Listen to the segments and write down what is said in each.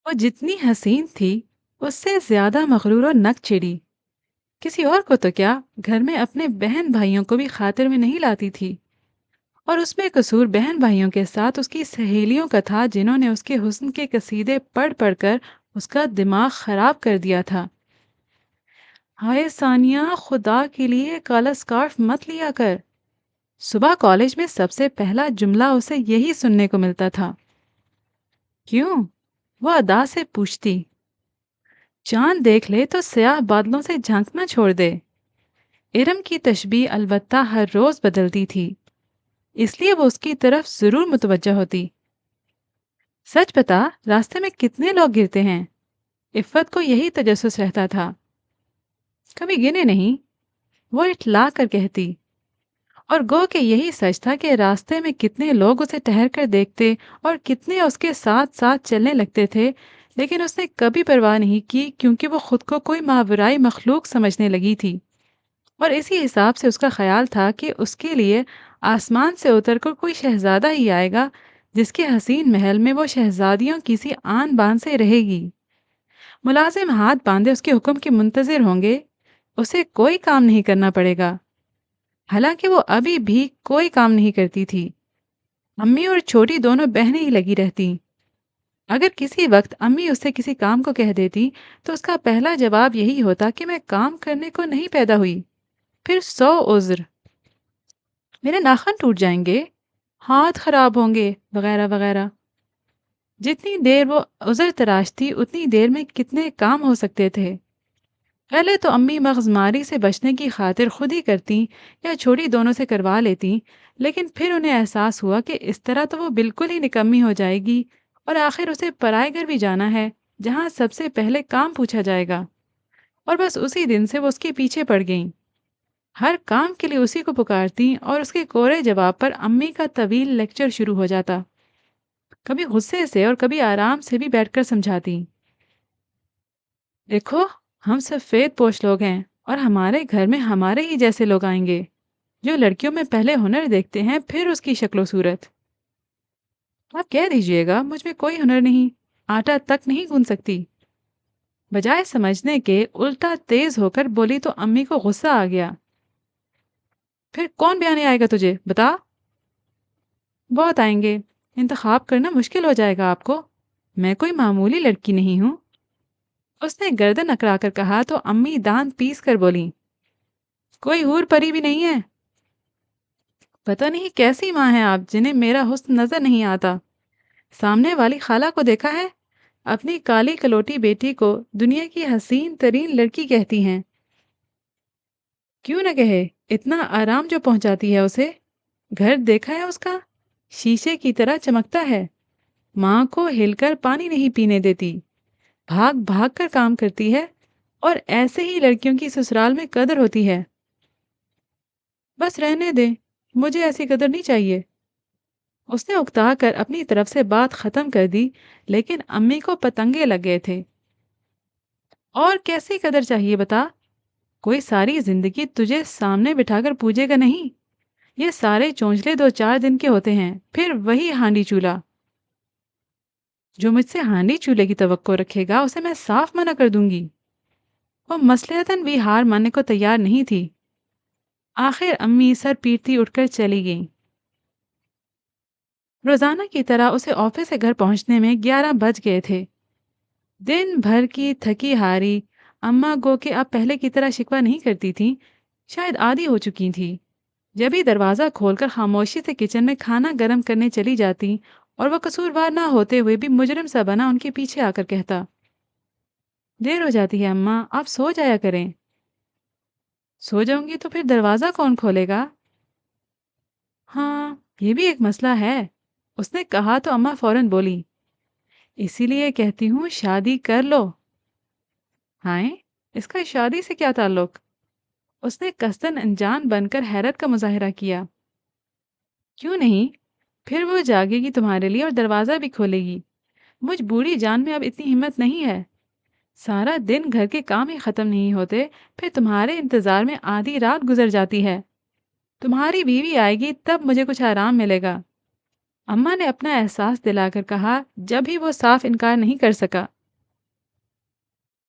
وہ جتنی حسین تھی اس سے زیادہ مغرور و نک چڑی. کسی اور کو تو کیا، گھر میں اپنے بہن بھائیوں کو بھی خاطر میں نہیں لاتی تھی. اور اس میں قصور بہن بھائیوں کے ساتھ اس کی سہیلیوں کا تھا، جنہوں نے اس کے حسن کے قصیدے پڑھ پڑھ کر اس کا دماغ خراب کر دیا تھا. ہائے ثانیہ، خدا کے لیے کالا سکارف مت لیا کر. صبح کالج میں سب سے پہلا جملہ اسے یہی سننے کو ملتا تھا. کیوں؟ وہ ادا سے پوچھتی. چاند دیکھ لے تو سیاہ بادلوں سے جھانکنا چھوڑ دے. ارم کی تشبیہ البتہ ہر روز بدلتی تھی، اس لیے وہ اس کی طرف ضرور متوجہ ہوتی. سچ بتا، راستے میں کتنے لوگ گرتے ہیں؟ عفت کو یہی تجسس رہتا تھا. کبھی گنے نہیں، وہ اٹھلا کر کہتی. اور گو کہ یہی سچ تھا کہ راستے میں کتنے لوگ اسے ٹہر کر دیکھتے اور کتنے اس کے ساتھ ساتھ چلنے لگتے تھے، لیکن اس نے کبھی پرواہ نہیں کی، کیونکہ وہ خود کو کوئی ماورائی مخلوق سمجھنے لگی تھی. اور اسی حساب سے اس کا خیال تھا کہ اس کے لیے آسمان سے اتر کر کوئی شہزادہ ہی آئے گا، جس کے حسین محل میں وہ شہزادیوں کسی آن بان سے رہے گی. ملازم ہاتھ باندھے اس کے حکم کے منتظر ہوں گے، اسے کوئی کام نہیں کرنا پڑے گا. حالانکہ وہ ابھی بھی کوئی کام نہیں کرتی تھی. امی اور چھوٹی دونوں بہنیں ہی لگی رہتی. اگر کسی وقت امی اسے کسی کام کو کہہ دیتی تو اس کا پہلا جواب یہی ہوتا کہ میں کام کرنے کو نہیں پیدا ہوئی. پھر 100 عذر، میرے ناخن ٹوٹ جائیں گے، ہاتھ خراب ہوں گے، وغیرہ وغیرہ. جتنی دیر وہ عذر تراشتی اتنی دیر میں کتنے کام ہو سکتے تھے. پہلے تو امی مغز ماری سے بچنے کی خاطر خود ہی کرتی یا چھوٹی دونوں سے کروا لیتی، لیکن پھر انہیں احساس ہوا کہ اس طرح تو وہ بالکل ہی نکمی ہو جائے گی، اور آخر اسے پرائے گھر بھی جانا ہے جہاں سب سے پہلے کام پوچھا جائے گا. اور بس اسی دن سے وہ اس کے پیچھے پڑ گئیں. ہر کام کے لیے اسی کو پکارتی اور اس کے کورے جواب پر امی کا طویل لیکچر شروع ہو جاتا. کبھی غصے سے اور کبھی آرام سے بھی بیٹھ کر سمجھاتی. دیکھو، ہم سفید پوش لوگ ہیں اور ہمارے گھر میں ہمارے ہی جیسے لوگ آئیں گے، جو لڑکیوں میں پہلے ہنر دیکھتے ہیں پھر اس کی شکل و صورت. آپ کہہ دیجئے گا مجھ میں کوئی ہنر نہیں، آٹا تک نہیں گون سکتی. بجائے سمجھنے کے الٹا تیز ہو کر بولی تو امی کو غصہ آ گیا. پھر کون بیانے آئے گا تجھے، بتا؟ بہت آئیں گے، انتخاب کرنا مشکل ہو جائے گا آپ کو. میں کوئی معمولی لڑکی نہیں ہوں. اس نے گردن اکڑا کر کہا تو امی دانت پیس کر بولی. کوئی حور پری بھی نہیں ہے. پتہ نہیں کیسی ماں ہیں آپ جنہیں میرا حسن نظر نہیں آتا. سامنے والی خالہ کو دیکھا ہے؟ اپنی کالی کلوٹی بیٹی کو دنیا کی حسین ترین لڑکی کہتی ہیں. کیوں نہ کہے، اتنا آرام جو پہنچاتی ہے اسے. گھر دیکھا ہے اس کا؟ شیشے کی طرح چمکتا ہے. ماں کو ہل کر پانی نہیں پینے دیتی، بھاگ بھاگ کر کام کرتی ہے، اور ایسے ہی لڑکیوں کی سسرال میں قدر ہوتی ہے. بس رہنے دے، مجھے ایسی قدر نہیں چاہیے. اس نے اکتا کر اپنی طرف سے بات ختم کر دی، لیکن امی کو پتنگے لگ گئے تھے. اور کیسی قدر چاہیے بتا؟ کوئی ساری زندگی تجھے سامنے بٹھا کر پوجے گا نہیں. یہ سارے چونچلے 2-4 دن کے ہوتے ہیں، پھر وہی ہانڈی چولہا. جو مجھ سے ہانڈی چولہے کی توقع رکھے گا اسے میں صاف منع کر دوں گی. وہ مصلحتاً بھی ہار ماننے کو تیار نہیں تھی. آخر امی سر پیٹتی اٹھ کر چلی گئیں. روزانہ کی طرح اسے آفس سے گھر پہنچنے میں 11 بج گئے تھے. دن بھر کی تھکی ہاری اماں گو کہ اب پہلے کی طرح شکوہ نہیں کرتی تھیں، شاید عادی ہو چکی تھی. جب ہی دروازہ کھول کر خاموشی سے کچن میں کھانا گرم کرنے چلی جاتی اور وہ قصوروار نہ ہوتے ہوئے بھی مجرم سا بنا ان کے پیچھے آ کر کہتا. دیر ہو جاتی ہے اماں، آپ سو جایا کریں. سو جاؤں گی تو پھر دروازہ کون کھولے گا؟ ہاں، یہ بھی ایک مسئلہ ہے. اس نے کہا تو اماں فوراً بولی. اسی لیے کہتی ہوں شادی کر لو. ہائیں، اس کا شادی سے کیا تعلق؟ اس نے قصداً انجان بن کر حیرت کا مظاہرہ کیا. کیوں نہیں؟ پھر وہ جاگے گی تمہارے لیے اور دروازہ بھی کھولے گی. مجھ بوڑھی جان میں اب اتنی ہمت نہیں ہے. سارا دن گھر کے کام ہی ختم نہیں ہوتے، پھر تمہارے انتظار میں آدھی رات گزر جاتی ہے. تمہاری بیوی آئے گی تب مجھے کچھ آرام ملے گا. اماں نے اپنا احساس دلا کر کہا جب ہی وہ صاف انکار نہیں کر سکا.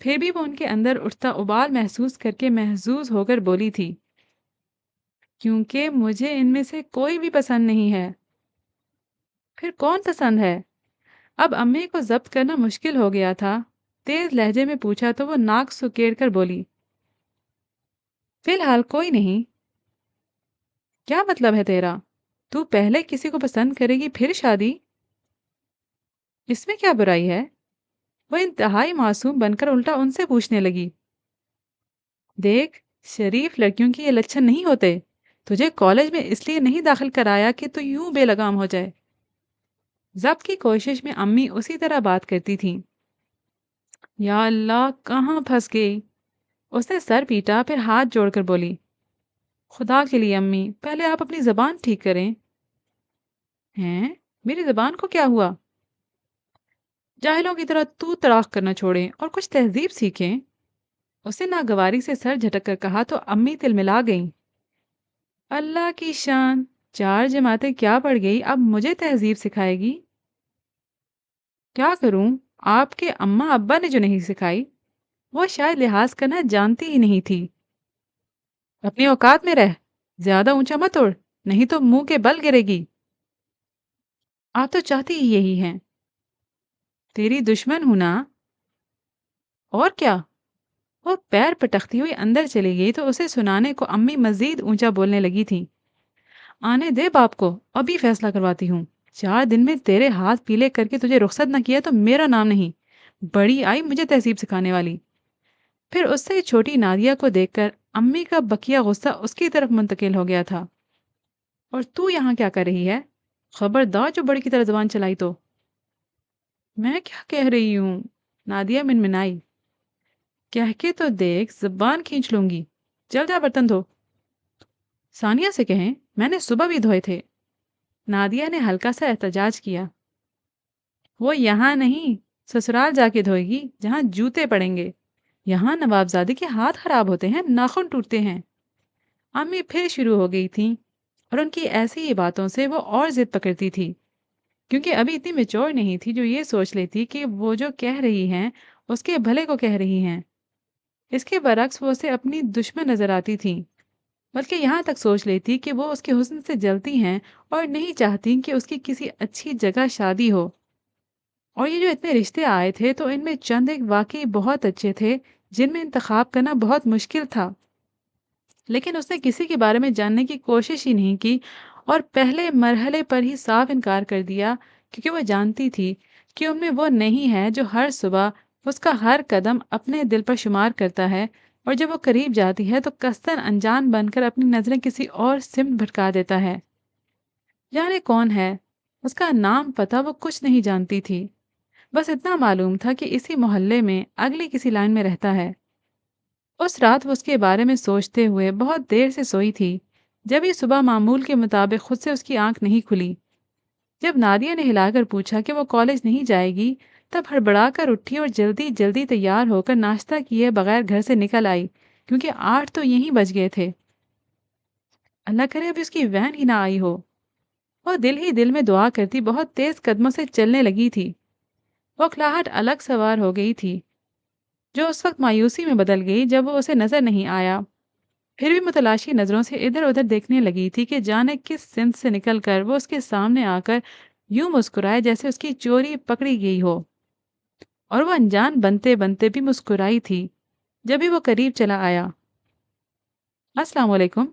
پھر بھی وہ ان کے اندر اٹھتا ابال محسوس کر کے محظوظ ہو کر بولی تھی، کیونکہ مجھے ان میں سے کوئی بھی پسند نہیں ہے۔ پھر کون پسند ہے؟ اب امی کو ضبط کرنا مشکل ہو گیا تھا۔ تیز لہجے میں پوچھا تو وہ ناک سکیڑ کر بولی، فی الحال کوئی نہیں۔ کیا مطلب ہے تیرا؟ تو پہلے کسی کو پسند کرے گی پھر شادی؟ اس میں کیا برائی ہے؟ وہ انتہائی معصوم بن کر الٹا ان سے پوچھنے لگی، دیکھ، شریف لڑکیوں کی یہ لچھن نہیں ہوتے۔ تجھے کالج میں اس لیے نہیں داخل کرایا کہ تو یوں بے لگام ہو جائے۔ ضبط کی کوشش میں امی اسی طرح بات کرتی تھیں۔ یا اللہ، کہاں پھنس گئی؟ اس نے سر پیٹا، پھر ہاتھ جوڑ کر بولی، خدا کے لیے امی، پہلے آپ اپنی زبان ٹھیک کریں۔ ہیں؟ میری زبان کو کیا ہوا؟ جاہلوں کی طرح تو تڑاک کرنا چھوڑیں اور کچھ تہذیب سیکھیں۔ اسے ناگواری سے سر جھٹک کر کہا تو امی تلملا گئیں۔ اللہ کی شان، 4 جماعتیں کیا پڑھ گئی، اب مجھے تہذیب سکھائے گی؟ کیا کروں؟ آپ کے اماں ابا نے جو نہیں سکھائی، وہ شاید لحاظ کرنا جانتی ہی نہیں تھی۔ اپنی اوقات میں رہ، زیادہ اونچا مت اڑ، نہیں تو منہ کے بل گرے گی۔ آپ تو چاہتی ہی یہی ہیں۔ تیری دشمن ہوں نا؟ اور کیا؟ وہ پیر پٹکتی ہوئی اندر چلی گئی تو اسے سنانے کو امی مزید اونچا بولنے لگی تھی، آنے دے باپ کو، ابھی فیصلہ کرواتی ہوں۔ 4 دن میں تیرے ہاتھ پیلے کر کے تجھے رخصت نہ کیا تو میرا نام نہیں۔ بڑی آئی مجھے تہذیب سکھانے والی۔ پھر اس سے چھوٹی نادیہ کو دیکھ کر امی کا بکیا غصہ اس کی طرف منتقل ہو گیا تھا۔ اور تو یہاں کیا کر رہی ہے؟ خبردار جو بڑی کی طرح زبان چلائی تو۔ میں کیا کہہ رہی ہوں؟ نادیہ منمنائی۔ کہہ کے تو دیکھ، زبان کھینچ لوں گی۔ چل جا برتن دھو۔ ثانیہ سے کہیں، میں نے صبح بھی دھوئے تھے۔ نادیہ نے ہلکا سا احتجاج کیا۔ وہ یہاں نہیں، سسرال جا کے دھوئے گی، جہاں جوتے پڑیں گے۔ یہاں نوابزادے کے ہاتھ خراب ہوتے ہیں، ناخن ٹوٹتے ہیں۔ امی پھر شروع ہو گئی تھیں اور ان کی ایسی ہی باتوں سے وہ اور ضد پکڑتی تھی، کیونکہ ابھی اتنی میچور نہیں تھی جو یہ سوچ لیتی کہ وہ جو کہہ رہی ہیں اس کے بھلے کو کہہ رہی ہیں۔ اس کے برعکس وہ اسے اپنی دشمن نظر آتی تھیں، بلکہ یہاں تک سوچ لیتی کہ وہ اس کے حسن سے جلتی ہیں اور نہیں چاہتی کہ اس کی کسی اچھی جگہ شادی ہو۔ اور یہ جو اتنے رشتے آئے تھے تو ان میں چند ایک واقعی بہت اچھے تھے جن میں انتخاب کرنا بہت مشکل تھا، لیکن اس نے کسی کے بارے میں جاننے کی کوشش ہی نہیں کی اور پہلے مرحلے پر ہی صاف انکار کر دیا، کیونکہ وہ جانتی تھی کہ ان میں وہ نہیں ہے جو ہر صبح اس کا ہر قدم اپنے دل پر شمار کرتا ہے، اور جب وہ قریب جاتی ہے تو قصداً انجان بن کر اپنی نظریں کسی اور سمت بھٹکا دیتا ہے۔ جانے کون ہے، اس کا نام پتہ وہ کچھ نہیں جانتی تھی، بس اتنا معلوم تھا کہ اسی محلے میں اگلی کسی لائن میں رہتا ہے۔ اس رات وہ اس کے بارے میں سوچتے ہوئے بہت دیر سے سوئی تھی، جب ہی صبح معمول کے مطابق خود سے اس کی آنکھ نہیں کھلی۔ جب نادیہ نے ہلا کر پوچھا کہ وہ کالج نہیں جائے گی، تب ہڑبڑا کر اٹھی اور جلدی جلدی تیار ہو کر ناشتہ کیے بغیر گھر سے نکل آئی، کیونکہ 8 تو یہیں بج گئے تھے۔ اللہ کرے ابھی اس کی وین ہی نہ آئی ہو۔ وہ دل ہی دل میں دعا کرتی بہت تیز قدموں سے چلنے لگی تھی۔ بوکھلاہٹ الگ سوار ہو گئی تھی، جو اس وقت مایوسی میں بدل گئی جب وہ اسے نظر نہیں آیا۔ پھر بھی متلاشی نظروں سے ادھر ادھر دیکھنے لگی تھی کہ جانے کس سمت سے نکل کر وہ اس کے سامنے آ کر یوں مسکرائے جیسے اس کی چوری پکڑی گئی ہو، اور وہ انجان بنتے بنتے بھی مسکرائی تھی جب ہی وہ قریب چلا آیا۔ السلام علیکم۔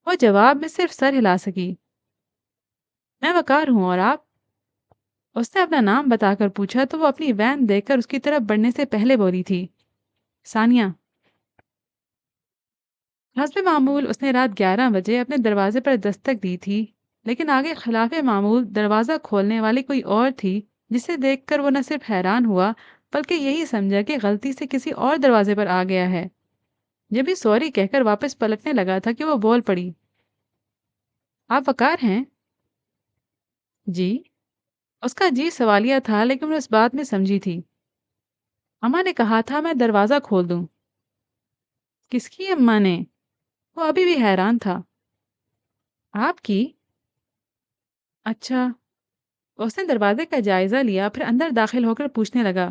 وہ جواب میں صرف سر ہلا سکی۔ میں وقار ہوں، اور آپ؟ اس نے اپنا نام بتا کر پوچھا تو وہ اپنی وین دیکھ کر اس کی طرف بڑھنے سے پہلے بولی تھی، ثانیہ۔ حسب معمول اس نے رات 11 بجے اپنے دروازے پر دستک دی تھی، لیکن آگے خلاف معمول دروازہ کھولنے والی کوئی اور تھی، جسے دیکھ کر وہ نہ صرف حیران ہوا بلکہ یہی سمجھا کہ غلطی سے کسی اور دروازے پر آ گیا ہے۔ جب ہی سوری کہہ کر واپس پلٹنے لگا تھا کہ وہ بول پڑی، آپ وقار ہیں؟ جی۔ اس کا جی سوالیہ تھا، لیکن وہ اس بات میں سمجھی تھی۔ اماں نے کہا تھا میں دروازہ کھول دوں۔ کس کی اماں نے؟ وہ ابھی بھی حیران تھا۔ آپ کی؟ اچھا۔ اس نے دروازے کا جائزہ لیا، پھر اندر داخل ہو کر پوچھنے لگا،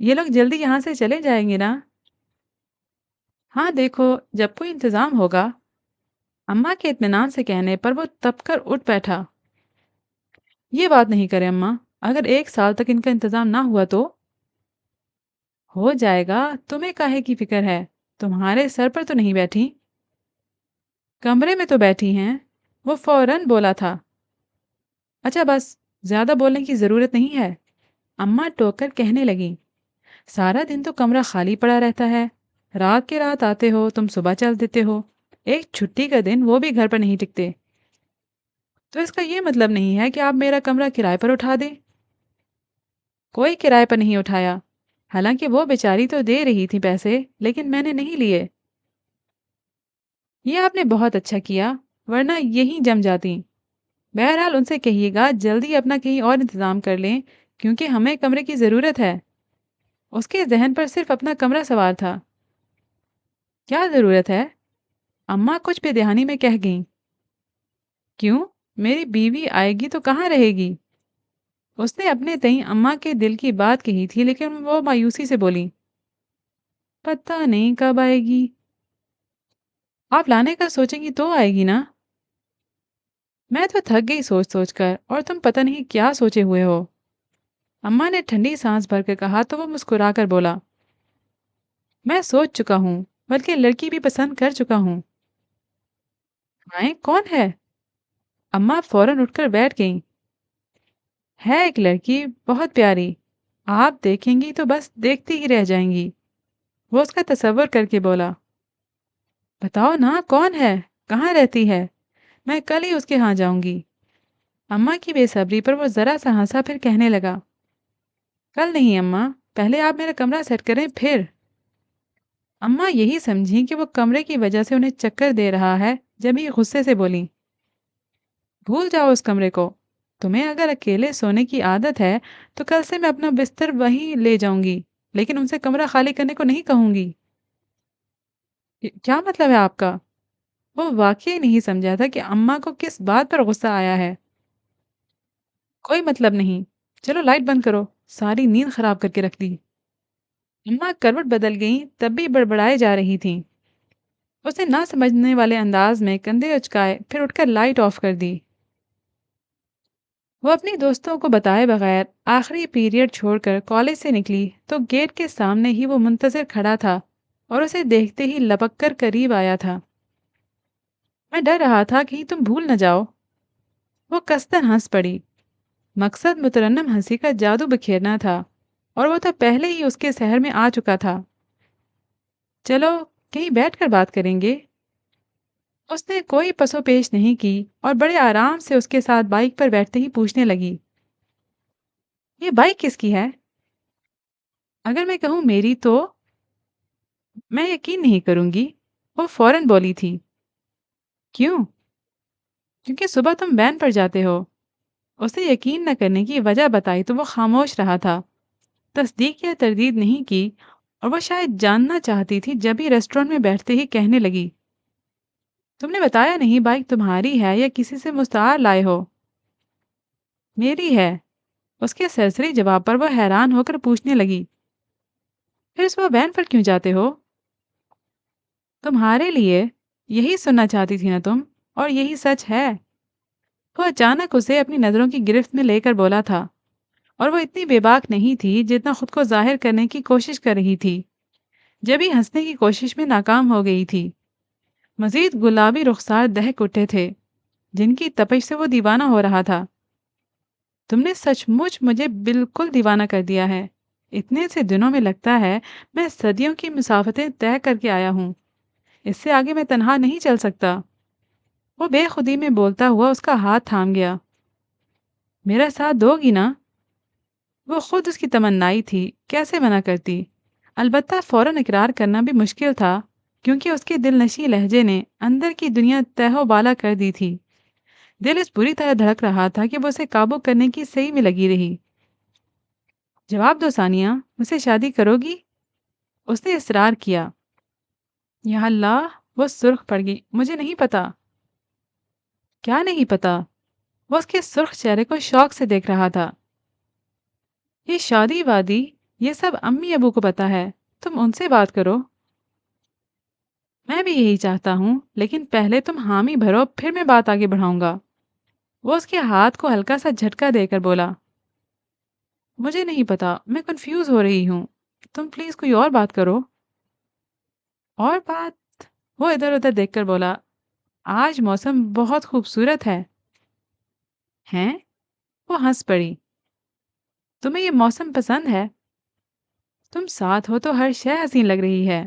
یہ لوگ جلدی یہاں سے چلے جائیں گے نا؟ ہاں دیکھو، جب کوئی انتظام ہوگا۔ اماں کے اطمینان سے کہنے پر وہ تپ کر اٹھ بیٹھا۔ یہ بات نہیں کرے اماں، اگر 1 سال تک ان کا انتظام نہ ہوا تو؟ ہو جائے گا، تمہیں کاہے کی فکر ہے؟ تمہارے سر پر تو نہیں بیٹھی؟ کمرے میں تو بیٹھی ہیں۔ وہ فوراً بولا تھا۔ اچھا بس، زیادہ بولنے کی ضرورت نہیں ہے، اماں ٹوک کر کہنے لگی۔ سارا دن تو کمرہ خالی پڑا رہتا ہے، رات کے رات آتے ہو تم، صبح چل دیتے ہو، ایک چھٹی کا دن وہ بھی گھر پر نہیں ٹکتے۔ تو اس کا یہ مطلب نہیں ہے کہ آپ میرا کمرہ کرائے پر اٹھا دیں۔ کوئی کرائے پر نہیں اٹھایا، حالانکہ وہ بیچاری تو دے رہی تھی پیسے، لیکن میں نے نہیں لیے۔ یہ آپ نے بہت اچھا کیا، ورنہ یہیں جم جاتی۔ بہرحال ان سے کہیے گا جلدی اپنا کہیں اور انتظام کر لیں، کیونکہ ہمیں کمرے کی ضرورت ہے۔ اس کے ذہن پر صرف اپنا کمرہ سوار تھا۔ کیا ضرورت ہے؟ اماں کچھ بے دہانی میں کہہ گئیں۔ کیوں؟ میری بیوی آئے گی تو کہاں رہے گی؟ اس نے اپنے تئیں اماں کے دل کی بات کہی تھی، لیکن وہ مایوسی سے بولی۔ پتہ نہیں کب آئے گی۔ آپ لانے کا سوچیں گی تو آئے گی نا؟ میں تو تھک گئی سوچ سوچ کر، اور تم پتہ نہیں کیا سوچے ہوئے ہو۔ اماں نے ٹھنڈی سانس بھر کر کہا تو وہ مسکرا کر بولا۔ میں سوچ چکا ہوں، بلکہ لڑکی بھی پسند کر چکا ہوں۔ ہائے، کون ہے؟ اماں فوراً اٹھ کر بیٹھ گئیں۔ ہے ایک لڑکی، بہت پیاری، آپ دیکھیں گی تو بس دیکھتی ہی رہ جائیں گی۔ وہ اس کا تصور کر کے بولا۔ بتاؤ نا کون ہے، کہاں رہتی ہے، میں کل ہی اس کے ہاں جاؤں گی۔ اماں کی بے صبری پر وہ ذرا سا ہنسا، پھر کہنے لگا۔ کل نہیں اماں، پہلے آپ میرا کمرہ سیٹ کریں پھر۔ اماں یہی سمجھی کہ وہ کمرے کی وجہ سے انہیں چکر دے رہا ہے، جب ہی غصے سے بولی۔ بھول جاؤ اس کمرے کو، تمہیں اگر اکیلے سونے کی عادت ہے تو کل سے میں اپنا بستر وہیں لے جاؤں گی، لیکن ان سے کمرہ خالی کرنے کو نہیں کہوں گی۔ کیا مطلب ہے آپ کا؟ وہ واقعی نہیں سمجھا تھا کہ اماں کو کس بات پر غصہ آیا ہے۔ کوئی مطلب نہیں، چلو لائٹ بند کرو، ساری نیند خراب کر کے رکھ دی۔ اماں کروٹ بدل گئیں، تب بھی بڑبڑائے جا رہی تھیں۔ اس نے نہ سمجھنے والے انداز میں کندھے اچکائے، پھر اٹھ کر لائٹ آف کر دی۔ وہ اپنی دوستوں کو بتائے بغیر آخری پیریڈ چھوڑ کر کالج سے نکلی تو گیٹ کے سامنے ہی وہ منتظر کھڑا تھا، اور اسے دیکھتے ہی لپک کر قریب آیا تھا۔ میں ڈر رہا تھا کہیں تم بھول نہ جاؤ۔ وہ کستن ہنس پڑی۔ مقصد مترنم ہنسی کا جادو بکھیرنا تھا، اور وہ تو پہلے ہی اس کے سحر میں آ چکا تھا۔ چلو کہیں بیٹھ کر بات کریں گے۔ اس نے کوئی پسو پیش نہیں کی، اور بڑے آرام سے اس کے ساتھ بائک پر بیٹھتے ہی پوچھنے لگی۔ یہ بائک کس کی ہے؟ اگر میں کہوں میری تو؟ میں یقین نہیں کروں گی، وہ فوراً بولی تھی۔ کیوں؟ کیونکہ صبح تم وین پر جاتے ہو۔ اسے یقین نہ کرنے کی وجہ بتائی تو وہ خاموش رہا تھا، تصدیق یا تردید نہیں کی، اور وہ شاید جاننا چاہتی تھی، جب ہی ریسٹورینٹ میں بیٹھتے ہی کہنے لگی۔ تم نے بتایا نہیں بائک تمہاری ہے یا کسی سے مستعار لائے ہو؟ میری ہے۔ اس کے سرسری جواب پر وہ حیران ہو کر پوچھنے لگی۔ پھر صبح وین پر کیوں جاتے ہو؟ تمہارے لیے، یہی سننا چاہتی تھی نا تم، اور یہی سچ ہے۔ وہ اچانک اسے اپنی نظروں کی گرفت میں لے کر بولا تھا، اور وہ اتنی بے باک نہیں تھی جتنا خود کو ظاہر کرنے کی کوشش کر رہی تھی، جب ہی ہنسنے کی کوشش میں ناکام ہو گئی تھی۔ مزید گلابی رخسار دہک اٹھے تھے، جن کی تپش سے وہ دیوانہ ہو رہا تھا۔ تم نے سچ مچ مجھے بالکل دیوانہ کر دیا ہے۔ اتنے سے دنوں میں لگتا ہے میں صدیوں کی مسافتیں طے کر کے آیا ہوں۔ اس سے آگے میں تنہا نہیں چل سکتا۔ وہ بے خودی میں بولتا ہوا اس کا ہاتھ تھام گیا۔ میرا ساتھ دو گی نا؟ وہ خود اس کی تمنائی تھی، کیسے منع کرتی؟ البتہ فوراً اقرار کرنا بھی مشکل تھا، کیونکہ اس کے دل نشیں لہجے نے اندر کی دنیا تہہ و بالا کر دی تھی۔ دل اس بری طرح دھڑک رہا تھا کہ وہ اسے قابو کرنے کی صحیح میں لگی رہی۔ جواب دو ثانیہ، مجھ سے شادی کرو گی؟ اس نے اصرار کیا۔ یا اللہ، وہ سرخ پڑ گئی۔ مجھے نہیں پتا۔ کیا نہیں پتا؟ وہ اس کے سرخ چہرے کو شوق سے دیکھ رہا تھا۔ یہ شادی وادی، یہ سب امی ابو کو پتا ہے، تم ان سے بات کرو۔ میں بھی یہی چاہتا ہوں، لیکن پہلے تم حامی بھرو، پھر میں بات آگے بڑھاؤں گا۔ وہ اس کے ہاتھ کو ہلکا سا جھٹکا دے کر بولا، مجھے نہیں پتا، میں کنفیوز ہو رہی ہوں، تم پلیز کوئی اور بات کرو۔ اور بات؟ وہ ادھر ادھر دیکھ کر بولا، آج موسم بہت خوبصورت ہے۔ ہیں؟ وہ ہنس پڑی، تمہیں یہ موسم پسند ہے؟ تم ساتھ ہو تو ہر شے حسین لگ رہی ہے۔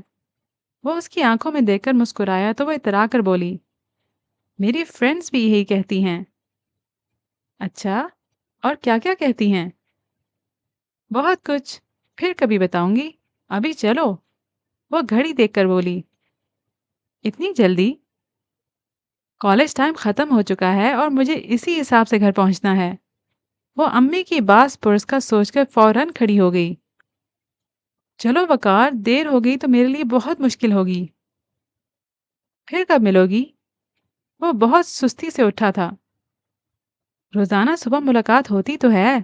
وہ اس کی آنکھوں میں دیکھ کر مسکرایا تو وہ اترا کر بولی، میری فرینڈز بھی یہی کہتی ہیں۔ اچھا، اور کیا کیا کہتی ہیں؟ بہت کچھ، پھر کبھی بتاؤں گی، ابھی چلو۔ وہ گھڑی دیکھ کر بولی، اتنی جلدی؟ کالج ٹائم ختم ہو چکا ہے اور مجھے اسی حساب سے گھر پہنچنا ہے۔ وہ امی کی باس پرس کا سوچ کر فوراً کھڑی ہو گئی۔ چلو وقار، دیر ہو گئی تو میرے لیے بہت مشکل ہوگی۔ پھر کب ملو گی؟ وہ بہت سستی سے اٹھا تھا۔ روزانہ صبح ملاقات ہوتی تو ہے۔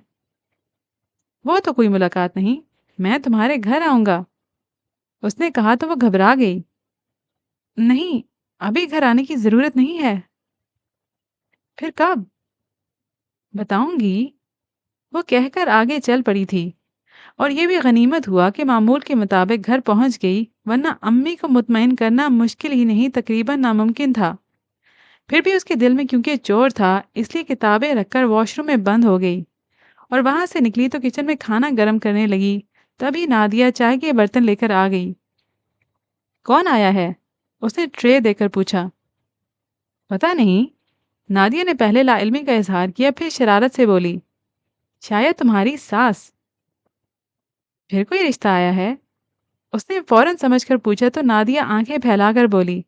وہ تو کوئی ملاقات نہیں، میں تمہارے گھر آؤں گا۔ اس نے کہا تو وہ گھبرا گئی۔ نہیں، ابھی گھر آنے کی ضرورت نہیں ہے۔ پھر کب؟ بتاؤں گی، وہ کہہ کر آگے چل پڑی تھی۔ اور یہ بھی غنیمت ہوا کہ معمول کے مطابق گھر پہنچ گئی، ورنہ امی کو مطمئن کرنا مشکل ہی نہیں، تقریباً ناممکن تھا۔ پھر بھی اس کے دل میں کیونکہ چور تھا، اس لیے کتابیں رکھ کر واش روم میں بند ہو گئی اور وہاں سے نکلی تو کچن میں کھانا گرم کرنے لگی۔ تبھی نادیہ چائے کے برتن لے کر آ گئی۔ کون آیا ہے؟ اس نے ٹرے دے کر پوچھا۔ پتہ نہیں، نادیہ نے پہلے لا علمی کا اظہار کیا، پھر شرارت سے بولی، شاید تمہاری ساس۔ پھر کوئی رشتہ آیا ہے؟ اس نے فوراً سمجھ کر پوچھا تو نادیہ آنکھیں پھیلا کر بولی،